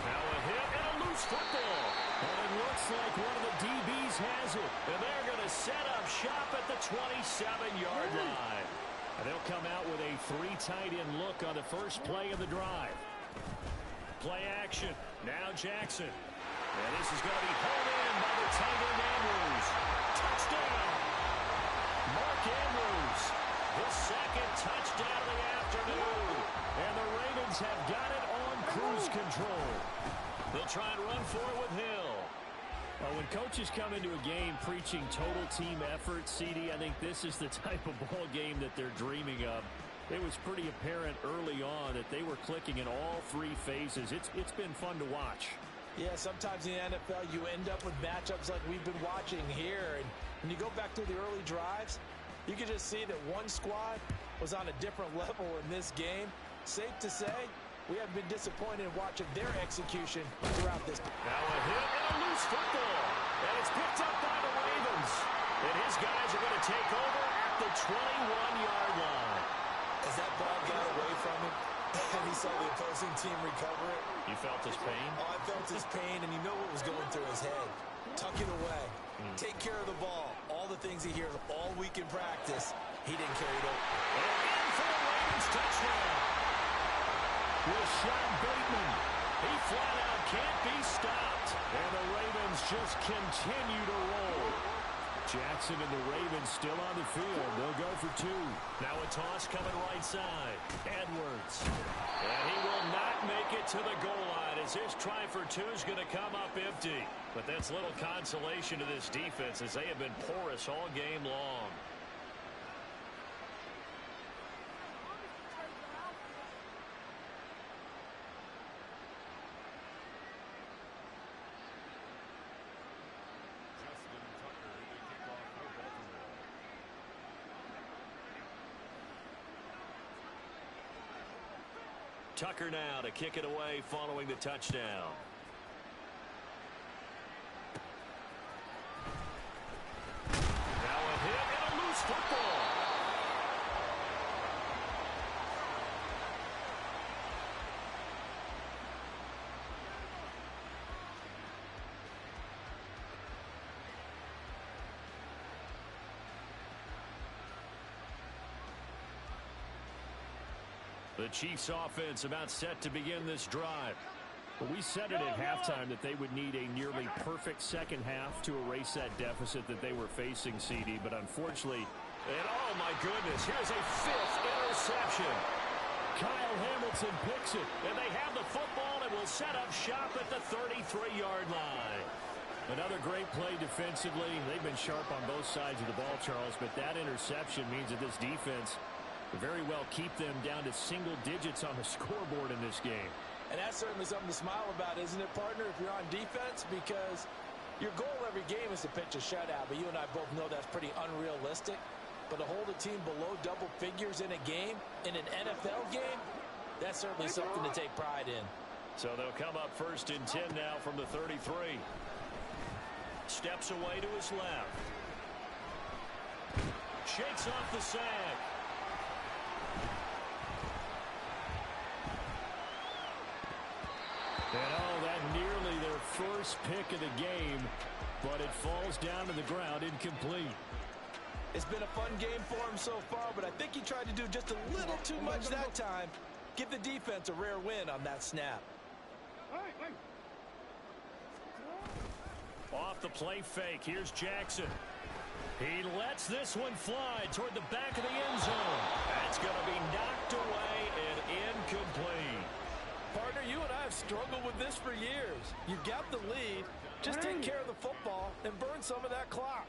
Now a hit and a loose football. And it looks like one of the DBs has it. And they're going to set up shop at the 27-yard line. And they'll come out with a 3 tight end look on the first play of the drive. Play action. Now Jackson. And this is going to be held in by the tight end Andrews. Touchdown. Mark Andrews. His second touchdown of the afternoon. And the Ravens have got it on cruise control. They'll try and run for it with Hill. Well, when coaches come into a game preaching total team effort, CD, I think this is the type of ball game that they're dreaming of. It was pretty apparent early on that they were clicking in all 3 phases. It's been fun to watch. Yeah, sometimes in the NFL you end up with matchups like we've been watching here. And when you go back to the early drives, you can just see that one squad was on a different level in this game. Safe to say, we have been disappointed in watching their execution throughout this. Now a hit and a loose football. And it's picked up by the Ravens. And his guys are going to take over at the 21-yard line. As that ball got away from him, and he saw the opposing team recover it. You felt his pain? Oh, I felt his pain, and you know what was going through his head. Tuck it away. Take care of the ball. All the things he hears all week in practice, he didn't carry it over. And in for the Ravens touchdown. Rashad Bateman. He flat out can't be stopped. And the Ravens just continue to roll. Jackson and the Ravens still on the field. They'll go for 2. Now a toss coming right side. Edwards. And he will not make it to the goal line as his try for 2 is going to come up empty. But that's little consolation to this defense as they have been porous all game long. Tucker now to kick it away following the touchdown. Now a hit and a loose football. The Chiefs offense about set to begin this drive. Well, we said it at halftime that they would need a nearly perfect second half to erase that deficit that they were facing, CD. But unfortunately, and oh my goodness, here's a 5th interception. Kyle Hamilton picks it. And they have the football and will set up shop at the 33-yard line. Another great play defensively. They've been sharp on both sides of the ball, Charles, but that interception means that this defense very well keep them down to single digits on the scoreboard in this game. And that's certainly something to smile about, isn't it, partner, if you're on defense? Because your goal every game is to pitch a shutout, but you and I both know that's pretty unrealistic. But to hold a team below double figures in a game, in an NFL game, that's certainly something to take pride in. So they'll come up 1st and 10 now from the 33. Steps away to his left. Shakes off the sack. And that nearly their first pick of the game, but it falls down to the ground incomplete. It's been a fun game for him so far, but I think he tried to do just a little too much that time. Give the defense a rare win on that snap. Off the play fake, here's Jackson. He lets this one fly toward the back of the end zone. That's going to be knocked away and incomplete. Partner, you and I have struggled with this for years. You got the lead. Just take care of the football and burn some of that clock.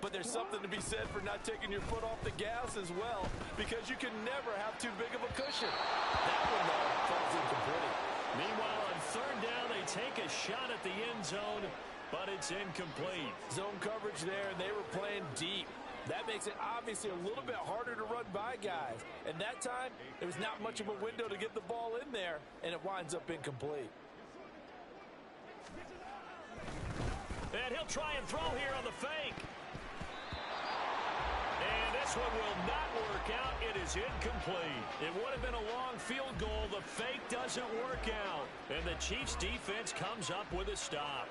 But there's something to be said for not taking your foot off the gas as well, because you can never have too big of a cushion. That one, though, falls incomplete. Meanwhile, on 3rd down, they take a shot at the end zone, but it's incomplete. Zone coverage there, and they were playing deep. That makes it obviously a little bit harder to run by guys. And that time, there was not much of a window to get the ball in there, and it winds up incomplete. And he'll try and throw here on the fake. And this one will not work out. It is incomplete. It would have been a long field goal. The fake doesn't work out. And the Chiefs defense comes up with a stop.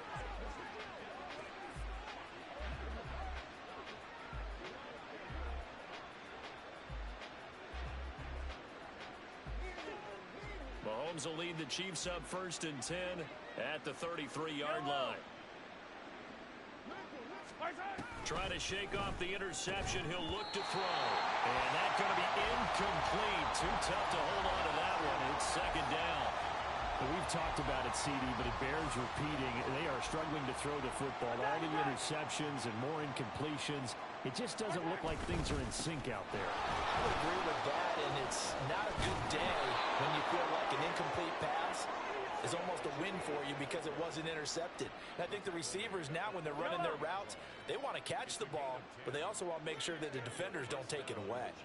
Mahomes will lead the Chiefs up 1st and 10 at the 33-yard line. Trying to shake off the interception. He'll look to throw. And that's going to be incomplete. Too tough to hold on to that one. It's 2nd down. Well, we've talked about it, CD, but it bears repeating. They are struggling to throw the football. All the interceptions and more incompletions. It just doesn't look like things are in sync out there. I would agree with that, and it's not a good day when you feel like an incomplete pass is almost a win for you because it wasn't intercepted. And I think the receivers now, when they're running their routes, they want to catch the ball, but they also want to make sure that the defenders don't take it away.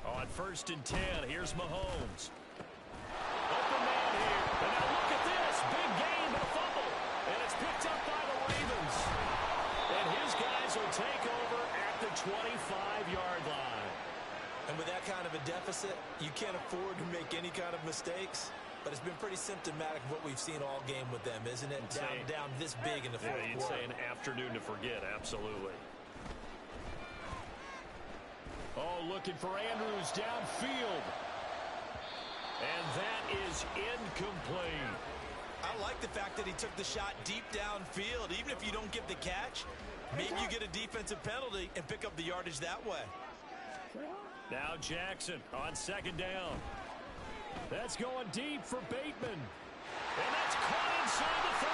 On 1st and 10, here's Mahomes. Open man here. And now look at this. Big gain, but a fumble. And it's picked up by the Ravens. And his guys will take over at the 25-yard line. And with that kind of a deficit, you can't afford to make any kind of mistakes. But it's been pretty symptomatic of what we've seen all game with them, isn't it? Down this big in the fourth quarter. You'd say an afternoon to forget, absolutely. Oh, looking for Andrews downfield. And that is incomplete. I like the fact that he took the shot deep downfield. Even if you don't get the catch, maybe you get a defensive penalty and pick up the yardage that way. Now Jackson on 2nd down. That's going deep for Bateman. And that's caught inside the 35.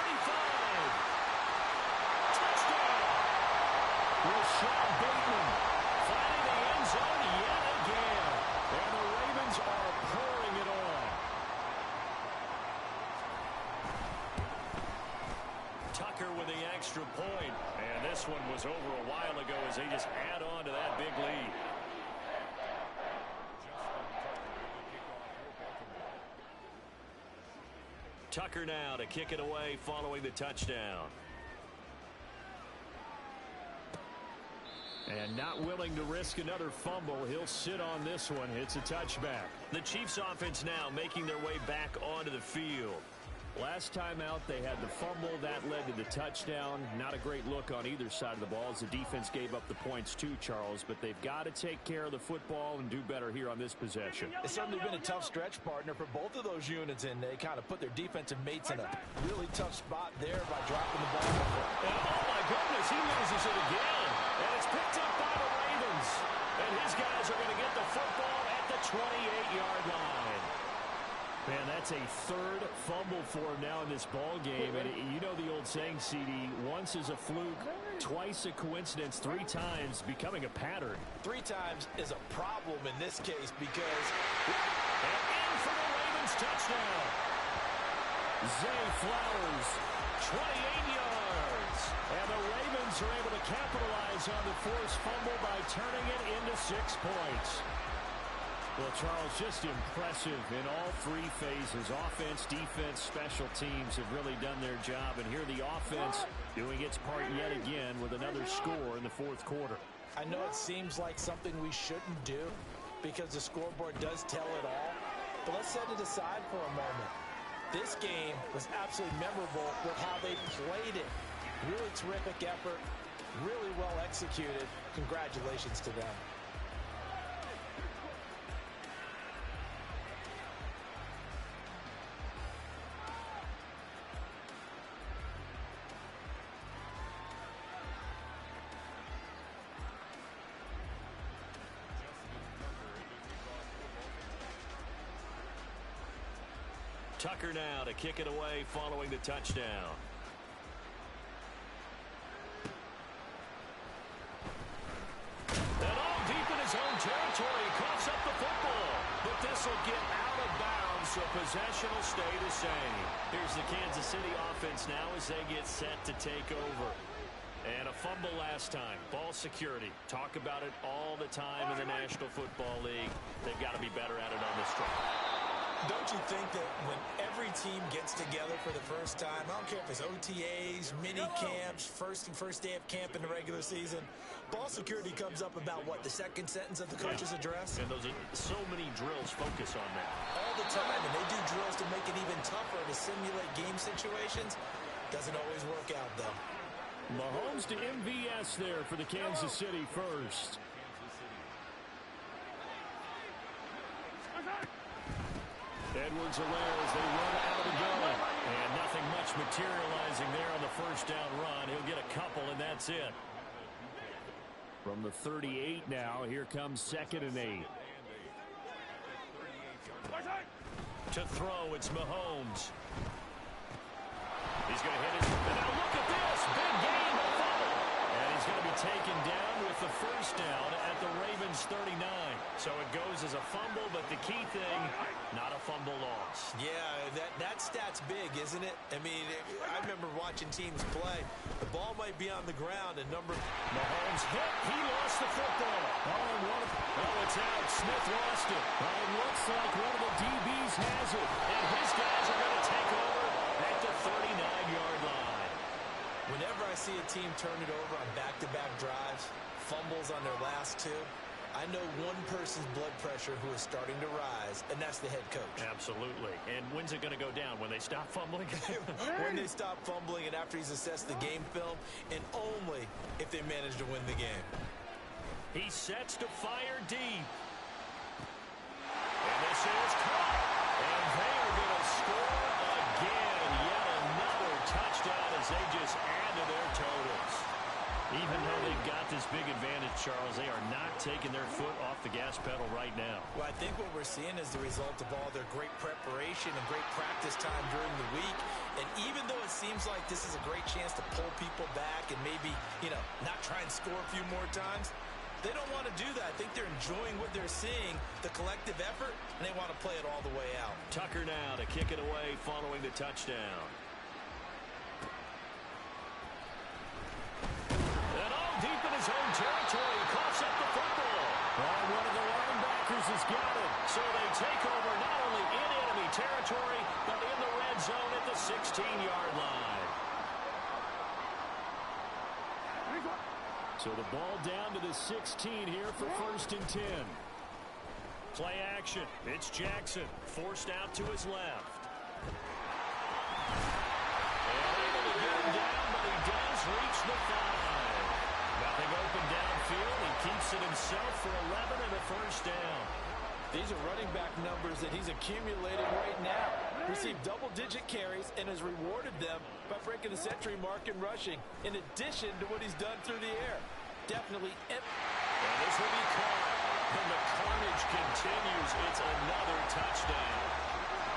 Touchdown. Rashad Bateman finding the end zone yet again. And the Ravens are pouring it on. Tucker with the extra point. And this one was over a while ago as they just add on to that big lead. Tucker now to kick it away following the touchdown. And not willing to risk another fumble. He'll sit on this one. It's a touchback. The Chiefs offense now making their way back onto the field. Last time out, they had the fumble. That led to the touchdown. Not a great look on either side of the ball as the defense gave up the points too, Charles. But they've got to take care of the football and do better here on this possession. It's certainly been a tough stretch, partner, for both of those units, and they kind of put their defensive mates in a really tough spot there by dropping the ball. And oh, my goodness, he loses it again. And it's picked up by the Ravens. And his guys are going to get the football at the 28-yard line. Man, that's a 3rd fumble for him now in this ball game. And you know the old saying, CD, once is a fluke, twice a coincidence, 3 times becoming a pattern. 3 times is a problem in this case because... And in for the Ravens touchdown. Zay Flowers, 28 yards. And the Ravens are able to capitalize on the forced fumble by turning it into 6 points. Well, Charles, just impressive in all three phases. Offense, defense, special teams have really done their job. And here the offense doing its part yet again with another score in the fourth quarter. I know it seems like something we shouldn't do because the scoreboard does tell it all. But let's set it aside for a moment. This game was absolutely memorable with how they played it. Really terrific effort, really well executed. Congratulations to them. Tucker now to kick it away following the touchdown. And all deep in his own territory. He coughs up the football. But this will get out of bounds, so possession will stay the same. Here's the Kansas City offense now as they get set to take over. And a fumble last time. Ball security. Talk about it all the time in the National Football League. They've got to be better at it on this drive. Don't you think that when every team gets together for the first time, I don't care if it's OTAs, mini camps, first day of camp in the regular season, ball security comes up about what, the second sentence of the coach's address? And those are so many drills focus on that. All the time, and they do drills to make it even tougher to simulate game situations. Doesn't always work out, though. Mahomes to MVS there for the Kansas City first. Edwards-Helaire as they run out of the gun. And nothing much materializing there on the first down run. He'll get a couple, and that's it. From the 38 now, here comes 2nd and 8. To throw, it's Mahomes. He's going to hit it. And now look at this. Big game, a fumble. And he's going to be taken down with the first down at the Ravens 39. So it goes as a fumble, but the key thing, not a fumble loss. Yeah, that stat's big, isn't it? I mean, I remember watching teams play. The ball might be on the ground, and Mahomes hit. He lost the football. Oh, it's out. Smith lost it. It looks like one of the DBs has it. And his guys are going to take over at the 39-yard line. Whenever I see a team turn it over on back-to-back drives, fumbles on their last two, I know one person's blood pressure who is starting to rise, and that's the head coach. Absolutely. And when's it going to go down? When they stop fumbling? When they stop fumbling and after he's assessed the game film, and only if they manage to win the game. He sets to fire deep. And this is caught. And they are going to score again. Yet another touchdown as they just add to their totals. Even though they've got this big advantage, Charles, they are not taking their foot off the gas pedal right now. Well, I think what we're seeing is the result of all their great preparation and great practice time during the week. And even though it seems like this is a great chance to pull people back and maybe, not try and score a few more times, they don't want to do that. I think they're enjoying what they're seeing, the collective effort, and they want to play it all the way out. Tucker now to kick it away following the touchdown. Deep in his own territory, he coughs up the football. And one of the linebackers has got it. So they take over not only in enemy territory, but in the red zone at the 16-yard line. So the ball down to the 16 here for 1st and 10. Play action. It's Jackson, forced out to his left. And able to get him down, but he does reach the 5. Nothing open downfield. He keeps it himself for 11 and a first down. These are running back numbers that he's accumulating right now. Received double-digit carries and has rewarded them by breaking the century mark in rushing, in addition to what he's done through the air. Definitely. And this will be caught. And the carnage continues. It's another touchdown.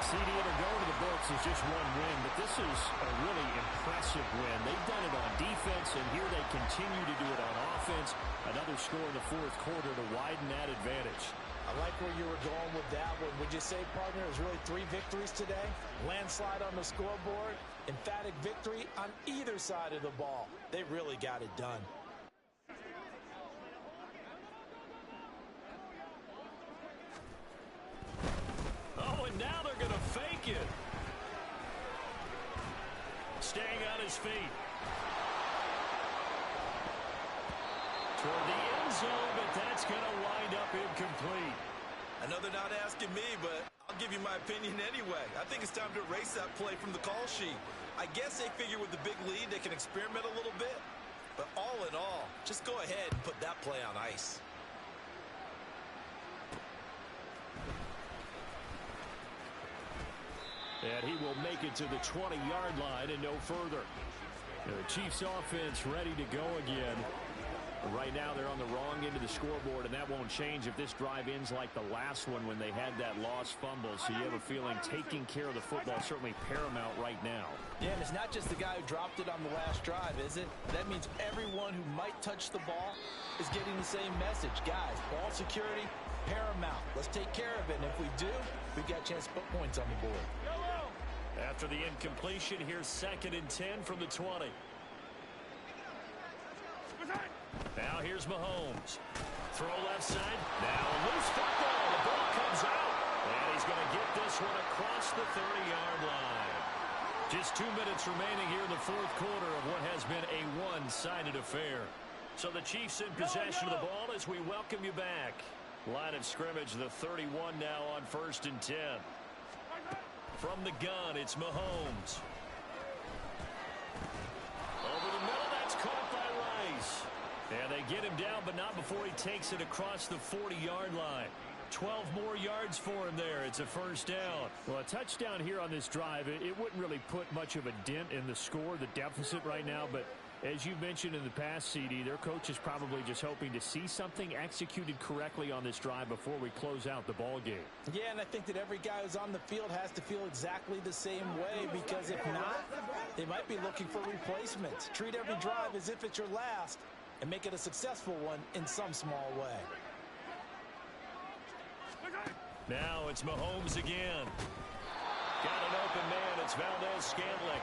CD, it'll go to the books as just one win, but this is a really impressive win. They've done it on defense, and here they continue to do it on offense. Another score in the fourth quarter to widen that advantage. I like where you were going with that one. Would you say, partner, it was really 3 victories today? Landslide on the scoreboard, emphatic victory on either side of the ball. They really got it done. his feet. Toward the end zone, but that's going to wind up incomplete. I know they're not asking me, but I'll give you my opinion anyway. I think it's time to erase that play from the call sheet. I guess they figure with the big lead they can experiment a little bit. But all in all, just go ahead and put that play on ice. And he will make it to the 20-yard line and no further. The Chiefs offense ready to go again. Right now they're on the wrong end of the scoreboard, and that won't change if this drive ends like the last one when they had that lost fumble. So you have a feeling taking care of the football is certainly paramount right now. Yeah, and it's not just the guy who dropped it on the last drive, is it? That means everyone who might touch the ball is getting the same message. Guys, ball security, paramount. Let's take care of it, and if we do, we've got a chance to put points on the board. After the incompletion, here's 2nd and 10 from the 20. Now here's Mahomes. Throw left side. Now a loose football. The ball comes out. And he's going to get this one across the 30-yard line. Just 2 minutes remaining here in the 4th quarter of what has been a one-sided affair. So the Chiefs in possession of the ball as we welcome you back. Line of scrimmage, the 31 now on 1st and 10. From the gun, it's Mahomes. Over the middle, that's caught by Rice. And they get him down, but not before he takes it across the 40-yard line. 12 more yards for him there. It's a 1st down. Well, a touchdown here on this drive, it wouldn't really put much of a dent in the score, the deficit right now, but as you mentioned in the past, CD, their coach is probably just hoping to see something executed correctly on this drive before we close out the ball game. Yeah, and I think that every guy who's on the field has to feel exactly the same way, because if not, they might be looking for replacements. Treat every drive as if it's your last and make it a successful one in some small way. Now it's Mahomes again. Got an open man. It's Valdez-Scantling.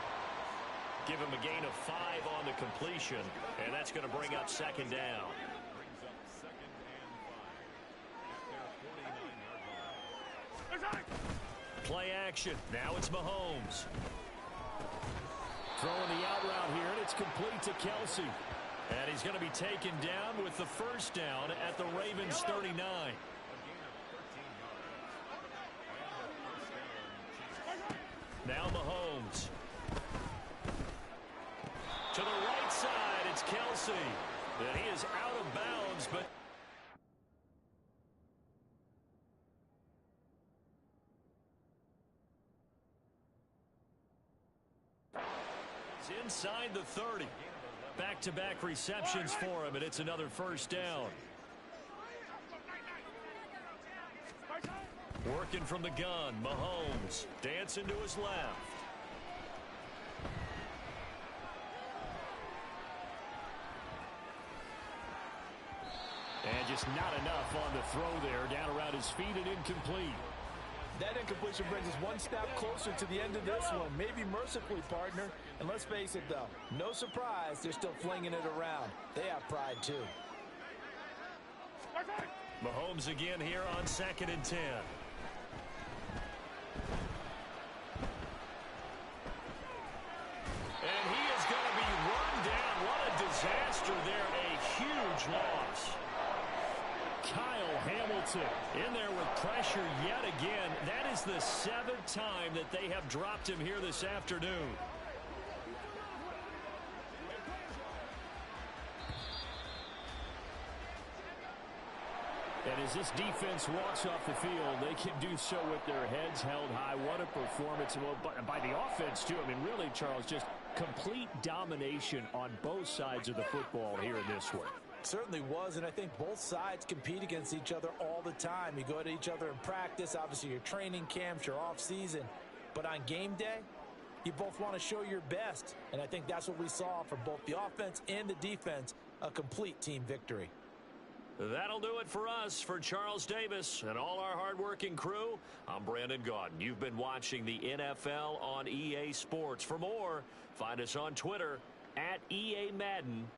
Give him a gain of 5 on the completion, and that's going to bring up 2nd down. Play action. Now it's Mahomes. Throwing the out route here, and it's complete to Kelsey. And he's going to be taken down with the 1st down at the Ravens 39. Now Mahomes. To the right side, it's Kelsey. And he is out of bounds, but it's inside the 30. Back-to-back receptions for him, and it's another 1st down. Working from the gun, Mahomes dancing to his left. And just not enough on the throw there, down around his feet and incomplete. That incompletion brings us one step closer to the end of this one. Maybe mercifully, partner. And let's face it, though, no surprise they're still flinging it around. They have pride, too. Mahomes again here on 2nd and 10. And he is going to be run down. What a disaster there. A huge loss. Kyle Hamilton in there with pressure yet again. That is the 7th time that they have dropped him here this afternoon. And as this defense walks off the field, they can do so with their heads held high. What a performance. Well, by the offense, too. I mean, really, Charles, just complete domination on both sides of the football here in this one. Certainly was, and I think both sides compete against each other all the time. You go to each other in practice, obviously your training camps, your off-season. But on game day, you both want to show your best. And I think that's what we saw from both the offense and the defense, a complete team victory. That'll do it for us. For Charles Davis and all our hard-working crew, I'm Brandon Gaudin. You've been watching the NFL on EA Sports. For more, find us on Twitter @EA Madden.